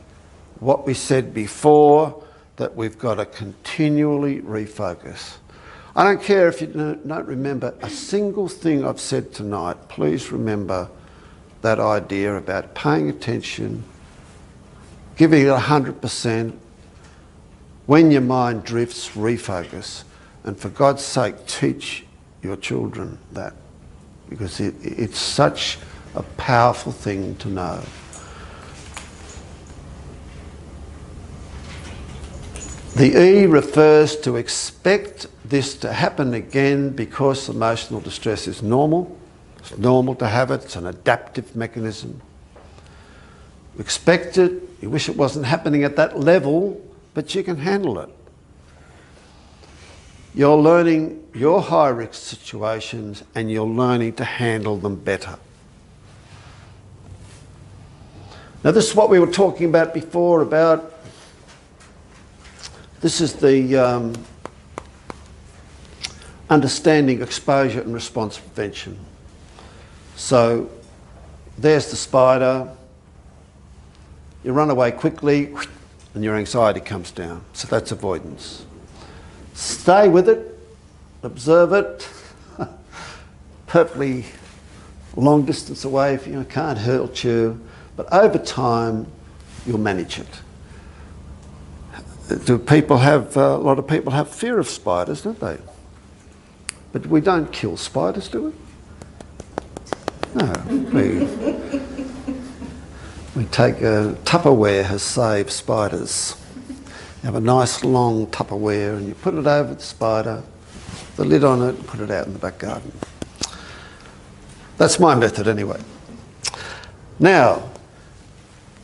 what we said before, that we've got to continually refocus. I don't care if you don't remember a single thing I've said tonight. Please remember that idea about paying attention, giving it 100%. When your mind drifts, refocus. And for God's sake, teach your children that, because it's such a powerful thing to know. The E refers to expect this to happen again because emotional distress is normal. It's normal to have it. It's an adaptive mechanism. You expect it. You wish it wasn't happening at that level, but you can handle it. You're learning your high-risk situations and you're learning to handle them better. Now, this is what we were talking about before about... This is the understanding exposure and response prevention. So there's the spider. You run away quickly and your anxiety comes down. So that's avoidance. Stay with it, observe it, perfectly long distance away if you can't hurt you, but over time you'll manage it. Do people have, a lot of people have fear of spiders, don't they? But we don't kill spiders, do we? No. We take a Tupperware has saved spiders. You have a nice long Tupperware and you put it over the spider, the lid on it, and put it out in the back garden. That's my method anyway. Now,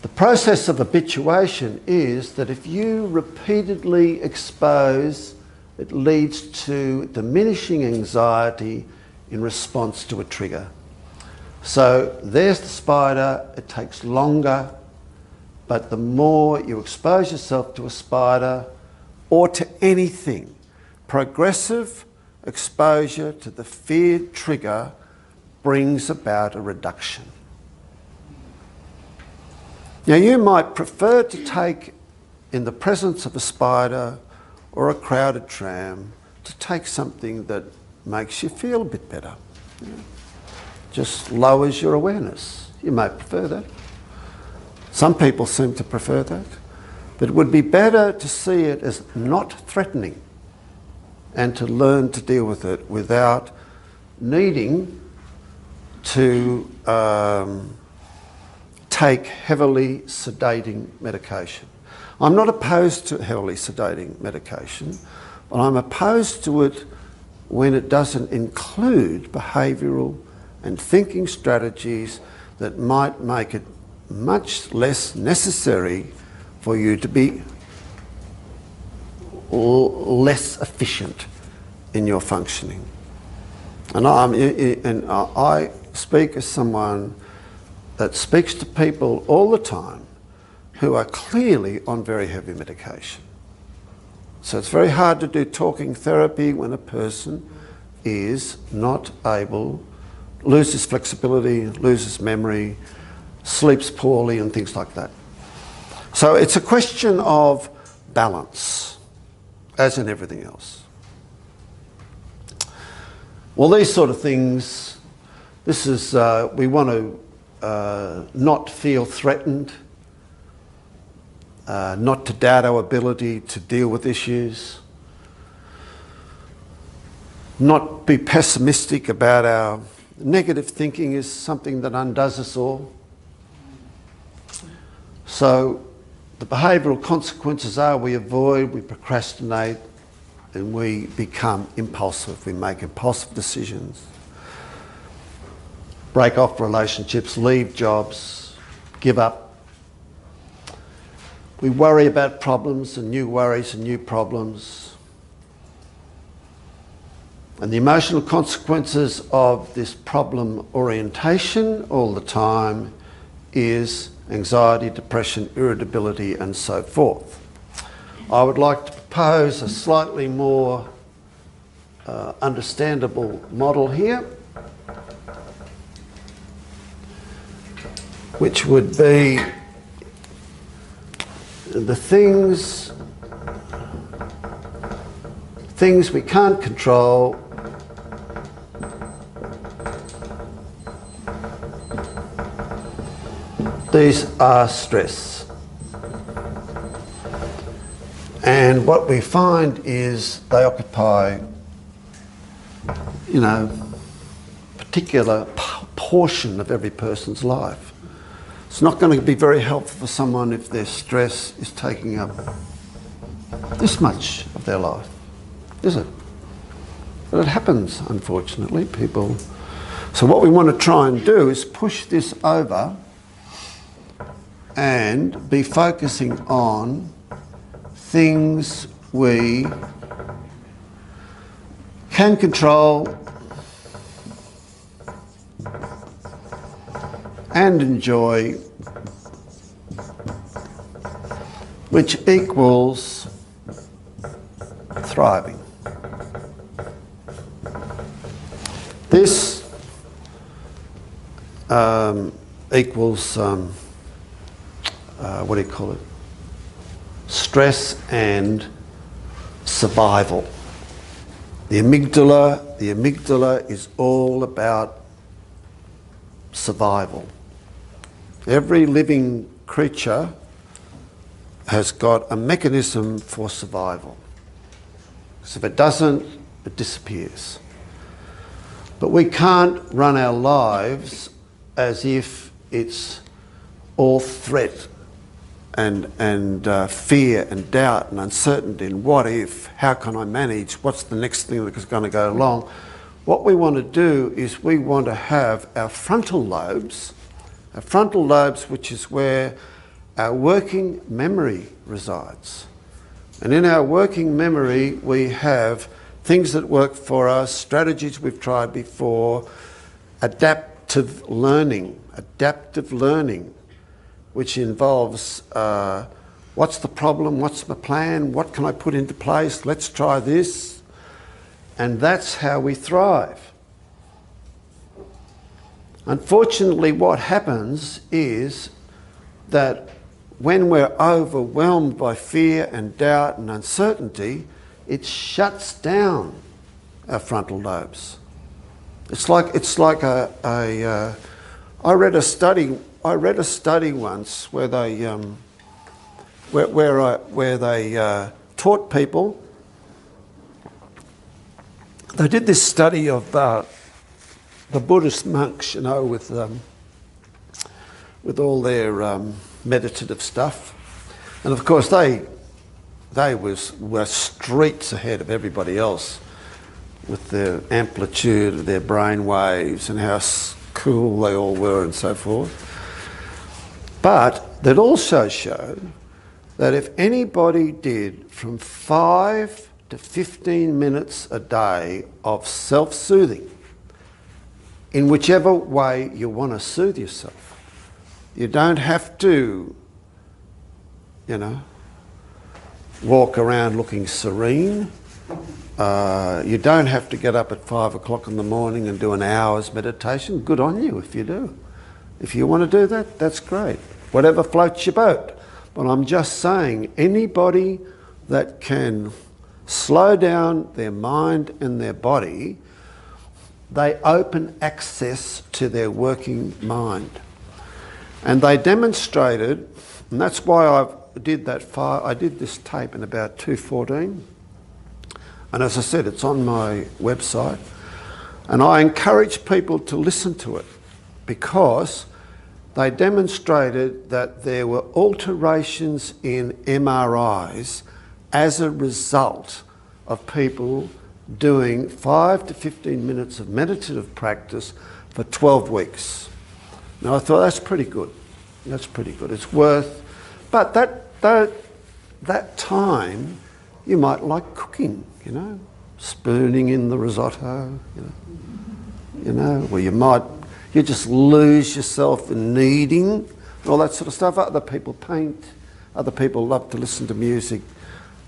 the process of habituation is that if you repeatedly expose, it leads to diminishing anxiety in response to a trigger. So there's the spider, it takes longer, but the more you expose yourself to a spider or to anything, progressive exposure to the feared trigger brings about a reduction. Now, you might prefer to take, in the presence of a spider or a crowded tram, to take something that makes you feel a bit better. Just lowers your awareness. You may prefer that. Some people seem to prefer that. But it would be better to see it as not threatening and to learn to deal with it without needing to take heavily sedating medication. I'm not opposed to heavily sedating medication, but I'm opposed to it when it doesn't include behavioural and thinking strategies that might make it much less necessary for you to be less efficient in your functioning. And I speak as someone that speaks to people all the time who are clearly on very heavy medication. So it's very hard to do talking therapy when a person is not able, loses flexibility, loses memory, sleeps poorly and things like that. So it's a question of balance, as in everything else. Well, these sort of things, this is, we want to not feel threatened, not to doubt our ability to deal with issues, not be pessimistic about our negative thinking is something that undoes us all. So the behavioural consequences are we avoid, we procrastinate, and we become impulsive. We make impulsive decisions, break off relationships, leave jobs, give up. We worry about problems and new worries and new problems. And the emotional consequences of this problem orientation all the time is anxiety, depression, irritability, and so forth. I would like to propose a slightly more understandable model here, which would be the things we can't control these are stress. And what we find is they occupy, particular portion of every person's life. It's not going to be very helpful for someone if their stress is taking up this much of their life, is it? But it happens, unfortunately, people. So what we want to try and do is push this over and be focusing on things we can control and enjoy, which equals thriving. This equals what do you call it? Stress and survival. The amygdala is all about survival. Every living creature has got a mechanism for survival. So if it doesn't, it disappears. But we can't run our lives as if it's all threat and fear and doubt and uncertainty and what if, how can I manage, what's the next thing that's going to go along. What we want to do is we want to have our frontal lobes, which is where our working memory resides. And in our working memory we have things that work for us, strategies we've tried before, adaptive learning, which involves what's the problem, what's the plan, what can I put into place, let's try this. And that's how we thrive. Unfortunately, what happens is that when we're overwhelmed by fear and doubt and uncertainty, it shuts down our frontal lobes. It's like I read a study once where they taught people. They did this study of the Buddhist monks, you know, with all their meditative stuff, and of course they were streets ahead of everybody else with the amplitude of their brain waves and how cool they all were and so forth. But that also showed that if anybody did from 5 to 15 minutes a day of self-soothing, in whichever way you want to soothe yourself, you don't have to, you know, walk around looking serene. You don't have to get up at 5 o'clock in the morning and do an hour's meditation. Good on you if you do. If you want to do that, that's great. Whatever floats your boat. But I'm just saying, anybody that can slow down their mind and their body, they open access to their working mind. And they demonstrated, and that's why I did this tape in about 2014. And as I said, it's on my website. And I encourage people to listen to it because they demonstrated that there were alterations in MRIs as a result of people doing 5 to 15 minutes of meditative practice for 12 weeks. Now I thought that's pretty good. That's pretty good. It's worth, but that time you might like cooking, you know, spooning in the risotto, you know, or you just lose yourself in kneading and all that sort of stuff. Other people paint, other people love to listen to music.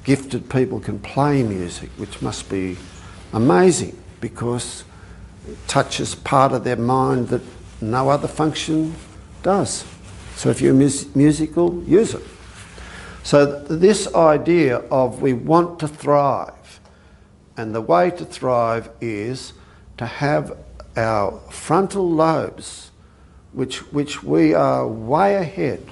Gifted people can play music, which must be amazing because it touches part of their mind that no other function does. So if you're musical, use it. So this idea of we want to thrive, and the way to thrive is to have our frontal lobes, which we are way ahead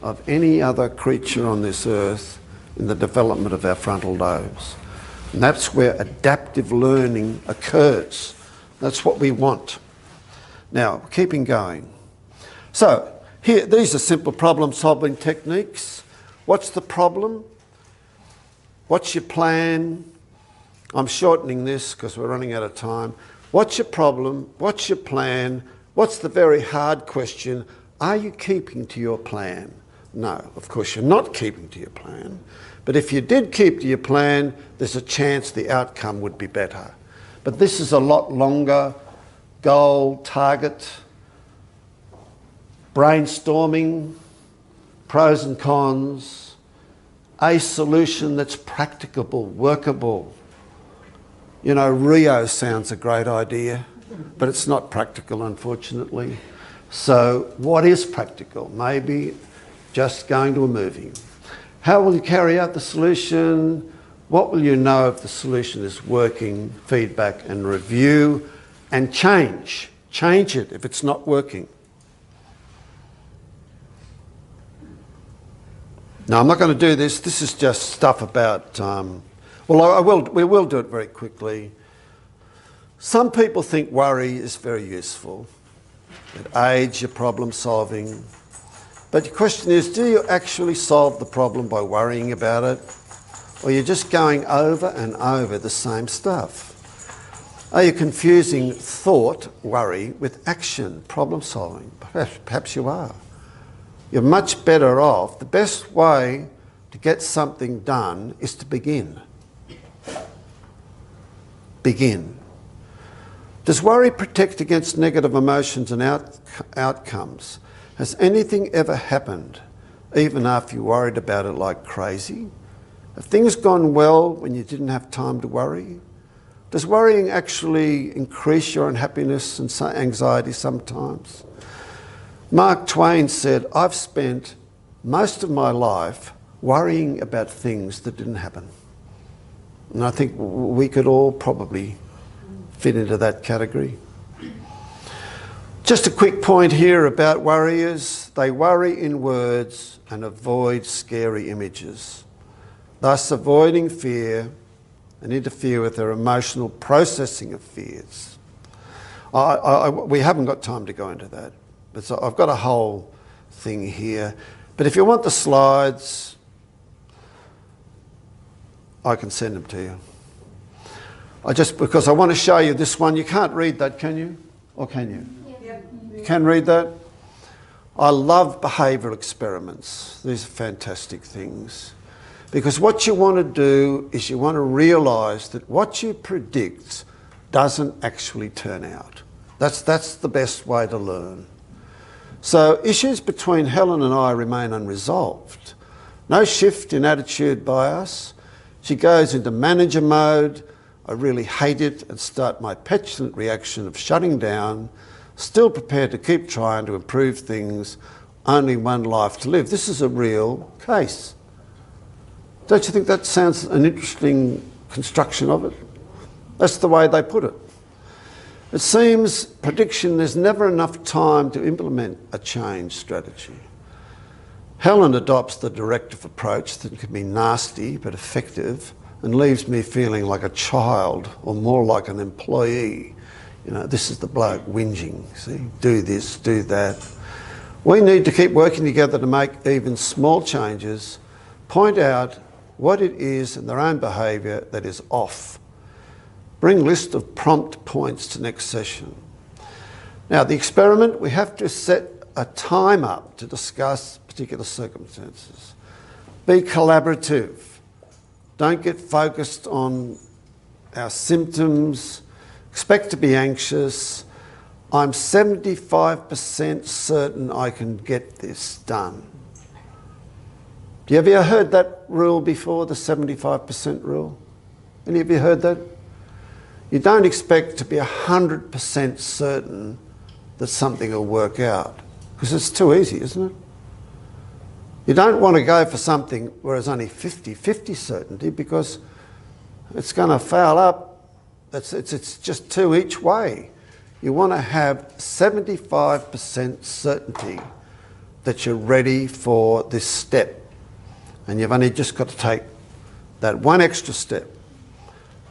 of any other creature on this earth in the development of our frontal lobes. And that's where adaptive learning occurs. That's what we want. Now, keeping going. So, here, these are simple problem-solving techniques. What's the problem? What's your plan? I'm shortening this because we're running out of time. What's your problem? What's your plan? What's the very hard question? Are you keeping to your plan? No, of course you're not keeping to your plan. But if you did keep to your plan, there's a chance the outcome would be better. But this is a lot longer. Goal, target, brainstorming, pros and cons, a solution that's practicable, workable. You know, Rio sounds a great idea, but it's not practical, unfortunately. So what is practical? Maybe just going to a movie. How will you carry out the solution? What will you know if the solution is working? Feedback and review and change. Change it if it's not working. Now, I'm not going to do this. This is just stuff about, we will do it very quickly. Some people think worry is very useful. It aids your problem solving. But the question is, do you actually solve the problem by worrying about it? Or you're just going over and over the same stuff? Are you confusing thought, worry, with action, problem solving? Perhaps you are. You're much better off. The best way to get something done is to begin. Begin. Does worry protect against negative emotions and outcomes? Has anything ever happened, even after you worried about it like crazy? Have things gone well when you didn't have time to worry? Does worrying actually increase your unhappiness and anxiety sometimes? Mark Twain said, "I've spent most of my life worrying about things that didn't happen." And I think we could all probably fit into that category. Just a quick point here about worriers. They worry in words and avoid scary images, thus avoiding fear and interfere with their emotional processing of fears. We haven't got time to go into that, but so I've got a whole thing here. But if you want the slides, I can send them to you. Because I want to show you this one. You can't read that, can you? Or can you? You can read that? I love behavioural experiments. These are fantastic things. Because what you want to do is you want to realise that what you predict doesn't actually turn out. That's the best way to learn. So issues between Helen and I remain unresolved. No shift in attitude by us. She goes into manager mode. I really hate it and start my petulant reaction of shutting down, still prepared to keep trying to improve things, only one life to live. This is a real case. Don't you think that sounds an interesting construction of it? That's the way they put it. It seems prediction, there's never enough time to implement a change strategy. Helen adopts the directive approach that can be nasty but effective and leaves me feeling like a child or more like an employee. You know, this is the bloke whinging, see, do this, do that. We need to keep working together to make even small changes, point out what it is in their own behaviour that is off. Bring list of prompt points to next session. Now, the experiment, we have to set a time up to discuss particular circumstances. Be collaborative. Don't get focused on our symptoms. Expect to be anxious. I'm 75% certain I can get this done. Do you ever heard that rule before, the 75% rule? Any of you heard that? You don't expect to be 100% certain that something will work out, because it's too easy, isn't it? You don't want to go for something where it's only 50-50 certainty, because it's going to foul up. It's just too each way. You want to have 75% certainty that you're ready for this step. And you've only just got to take that one extra step.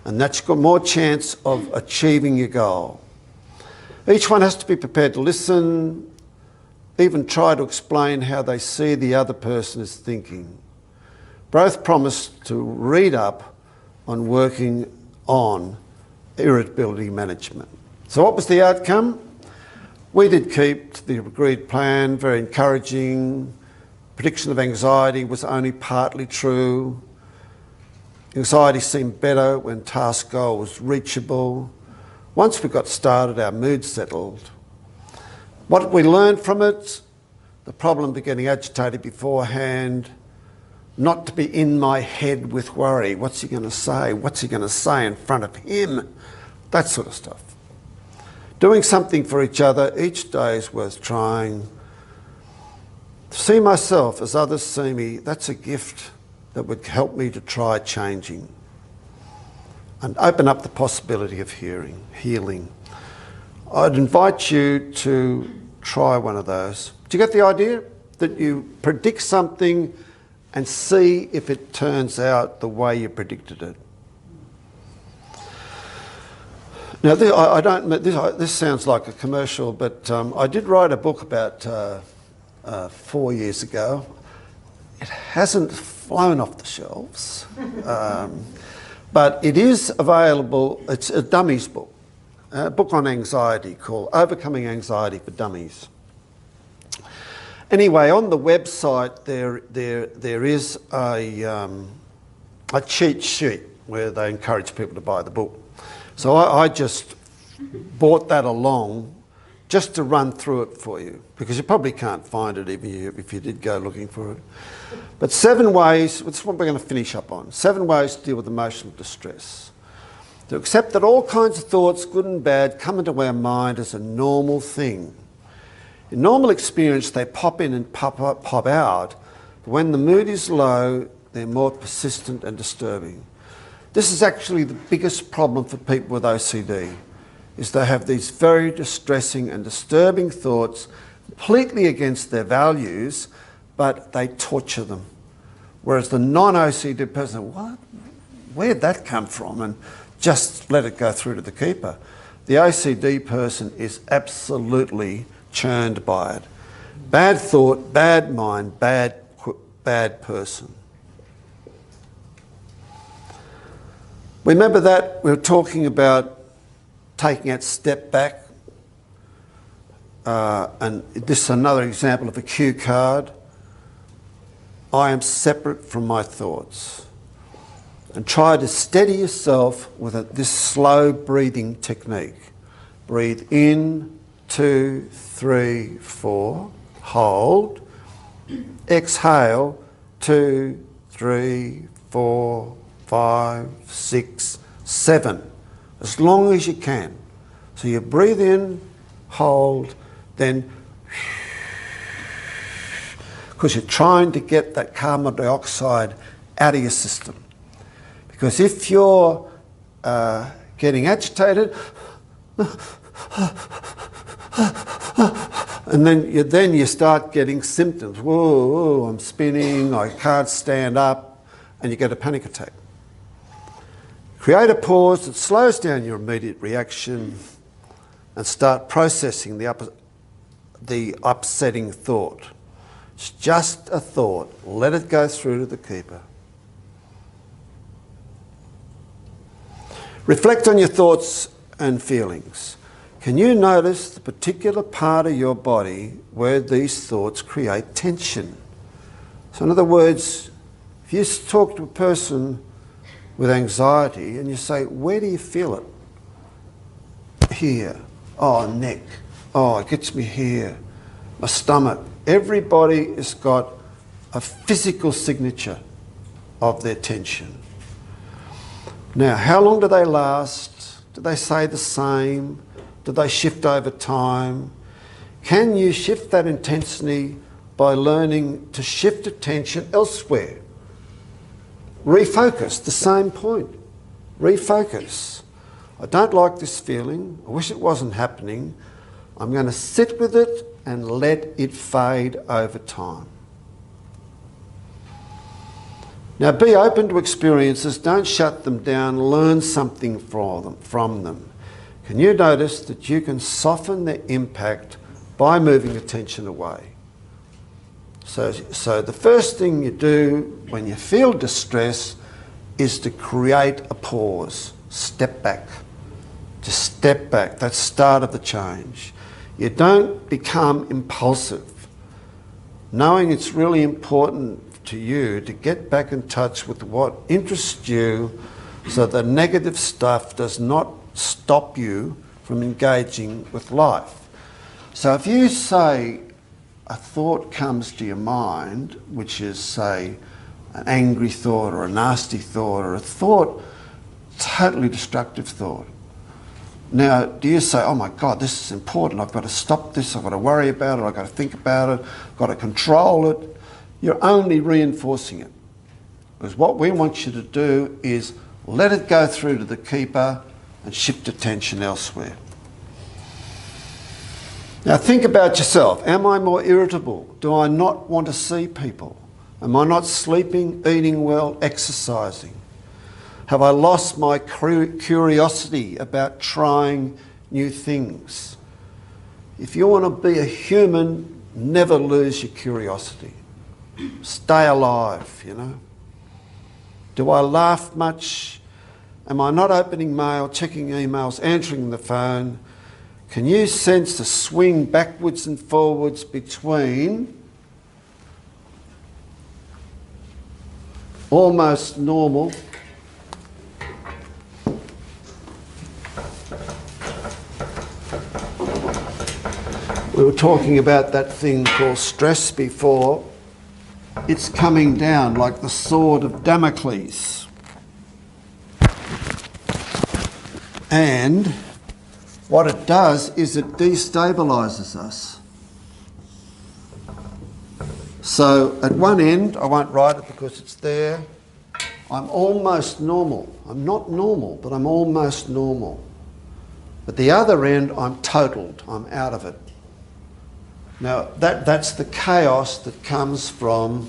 And that's got more chance of achieving your goal. Each one has to be prepared to listen, even try to explain how they see the other person is thinking. Both promise to read up on working on irritability management. So what was the outcome? We did keep to the agreed plan, very encouraging. Prediction of anxiety was only partly true. Anxiety seemed better when task goal was reachable. Once we got started, our mood settled. What we learned from it, the problem of getting agitated beforehand, not to be in my head with worry. What's he going to say? What's he going to say in front of him? That sort of stuff. Doing something for each other each day is worth trying. To see myself as others see me, that's a gift that would help me to try changing and open up the possibility of healing. I'd invite you to try one of those. Do you get the idea? That you predict something and see if it turns out the way you predicted it. Now, this sounds like a commercial, but I did write a book about 4 years ago. It hasn't flown off the shelves, but it is available. It's a dummies book, a book on anxiety called Overcoming Anxiety for Dummies. Anyway, on the website there is a cheat sheet where they encourage people to buy the book. So I just bought that along just to run through it for you, because you probably can't find it even if you did go looking for it. But 7 ways, that's what we're going to finish up on. 7 ways to deal with emotional distress. To accept that all kinds of thoughts, good and bad, come into our mind is a normal thing. In normal experience, they pop in and pop out. But when the mood is low, they're more persistent and disturbing. This is actually the biggest problem for people with OCD, is they have these very distressing and disturbing thoughts completely against their values, but they torture them. Whereas the non-OCD person, what? Where'd that come from? And just let it go through to the keeper. The OCD person is absolutely churned by it. Bad thought, bad mind, bad person. Remember that we were talking about taking a step back, and this is another example of a cue card. I am separate from my thoughts. And try to steady yourself with this slow breathing technique. Breathe in, 2, 3, 4, hold. Exhale, 2, 3, 4, 5, 6, 7. As long as you can. So you breathe in, hold, then because you're trying to get that carbon dioxide out of your system. Because if you're getting agitated, and then you start getting symptoms. Whoa, I'm spinning, I can't stand up, and you get a panic attack. Create a pause that slows down your immediate reaction and start processing the upsetting thought. It's just a thought. Let it go through to the keeper. Reflect on your thoughts and feelings. Can you notice the particular part of your body where these thoughts create tension? So in other words, if you talk to a person with anxiety and you say, where do you feel it? Here. Oh, neck. Oh, it gets me here. My stomach. Everybody has got a physical signature of their tension. Now, how long do they last? Do they stay the same? Do they shift over time? Can you shift that intensity by learning to shift attention elsewhere? Refocus, the same point. Refocus. I don't like this feeling. I wish it wasn't happening. I'm going to sit with it and let it fade over time. Now, be open to experiences, don't shut them down, learn something from them. Can you notice that you can soften their impact by moving attention away? So the first thing you do when you feel distress is to create a pause, step back. Just step back, that's the start of the change. You don't become impulsive. Knowing it's really important to you to get back in touch with what interests you so the negative stuff does not stop you from engaging with life. So if you say a thought comes to your mind, which is, say, an angry thought or a nasty thought or a thought, totally destructive thought. Now, do you say, oh my God, this is important, I've got to stop this, I've got to worry about it, I've got to think about it, I've got to control it? You're only reinforcing it. Because what we want you to do is let it go through to the keeper and shift attention elsewhere. Now think about yourself. Am I more irritable? Do I not want to see people? Am I not sleeping, eating well, exercising? Have I lost my curiosity about trying new things? If you want to be a human, never lose your curiosity. Stay alive, you know. Do I laugh much? Am I not opening mail, checking emails, answering the phone? Can you sense the swing backwards and forwards between almost normal we were talking about that thing called stress before. It's coming down like the sword of Damocles. And what it does is it destabilises us. So at one end, I won't write it because it's there, I'm almost normal. I'm not normal, but I'm almost normal. At the other end, I'm totaled. I'm out of it. Now, that's the chaos that comes from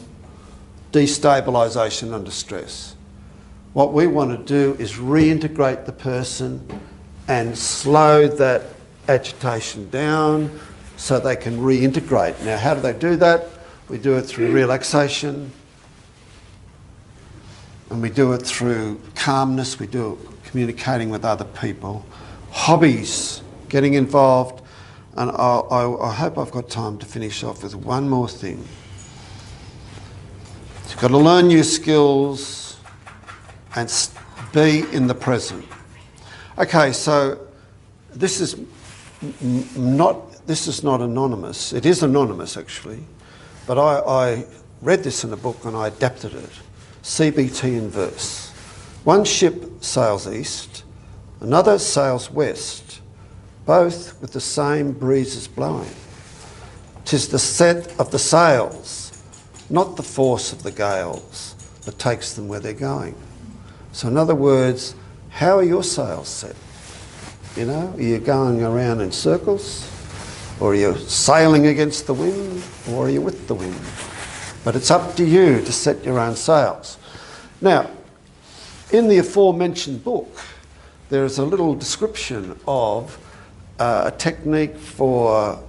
destabilisation under stress. What we want to do is reintegrate the person and slow that agitation down so they can reintegrate. Now, how do they do that? We do it through relaxation, and we do it through calmness, we do it communicating with other people, hobbies, getting involved, and I hope I've got time to finish off with one more thing. You've got to learn new skills and be in the present. Okay, so this is not anonymous. It is anonymous actually, but I read this in a book and I adapted it. CBT in verse. One ship sails east, another sails west, both with the same breezes blowing. 'Tis the set of the sails, not the force of the gales, that takes them where they're going. So in other words, how are your sails set? You know, are you going around in circles? Or are you sailing against the wind? Or are you with the wind? But it's up to you to set your own sails. Now, in the aforementioned book, there is a little description of a technique for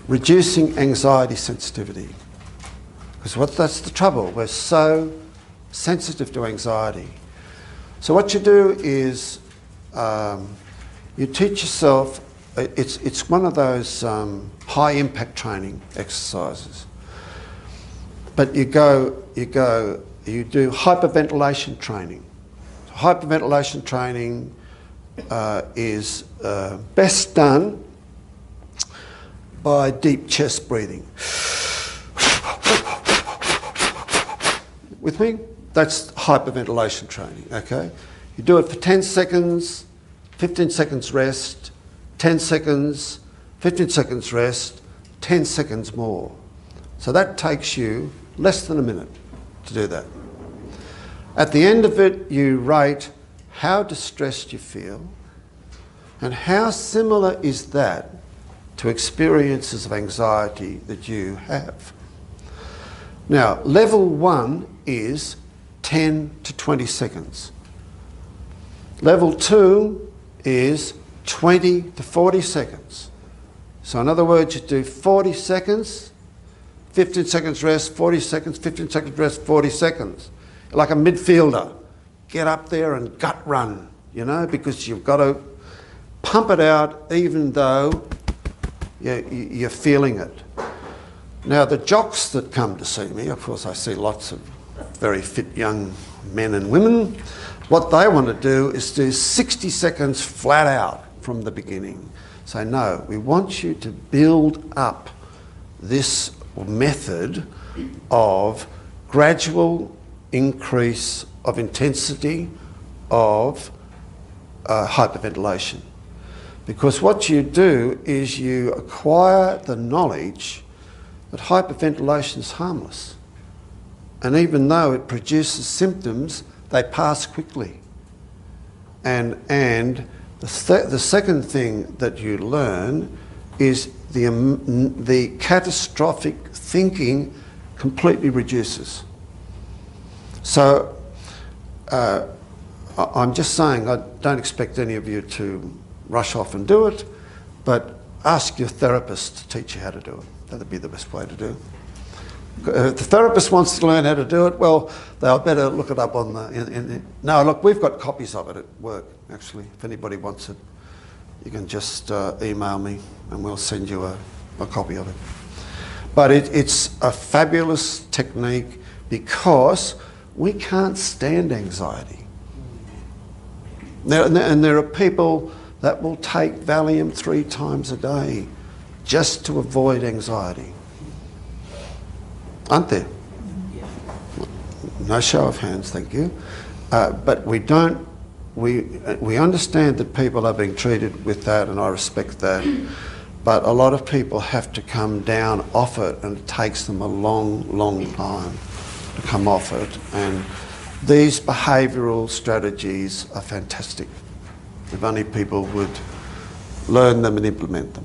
reducing anxiety sensitivity. Because that's the trouble. We're so sensitive to anxiety. So what you do is you teach yourself, it's one of those high impact training exercises. But you do hyperventilation training. Hyperventilation training is best done by deep chest breathing. With me? That's hyperventilation training, okay? You do it for 10 seconds, 15 seconds rest, 10 seconds, 15 seconds rest, 10 seconds more. So that takes you less than a minute to do that. At the end of it, you rate how distressed you feel and how similar is that to experiences of anxiety that you have. Now, level 1 is 10 to 20 seconds. Level 2 is 20 to 40 seconds. So in other words, you do 40 seconds, 15 seconds rest, 40 seconds, 15 seconds rest, 40 seconds. Like a midfielder. Get up there and gut run, you know, because you've got to pump it out even though you're feeling it. Now, the jocks that come to see me, of course I see lots of very fit young men and women, what they want to do is do 60 seconds flat out from the beginning. So no, we want you to build up this method of gradual increase of intensity of hyperventilation. Because what you do is you acquire the knowledge that hyperventilation is harmless. And even though it produces symptoms, they pass quickly. And the second thing that you learn is the catastrophic thinking completely reduces. So I'm just saying, I don't expect any of you to rush off and do it, but ask your therapist to teach you how to do it. That'd be the best way to do it. If the therapist wants to learn how to do it, well, they'll better look it up on the... No, look, we've got copies of it at work, actually. If anybody wants it, you can just email me and we'll send you a copy of it. But it's a fabulous technique because we can't stand anxiety. And there are people that will take Valium 3 times a day just to avoid anxiety. Aren't there? No show of hands, thank you. But we don't we understand that people are being treated with that, and I respect that. But a lot of people have to come down off it, and it takes them a long, long time to come off it. And these behavioural strategies are fantastic if only people would learn them and implement them.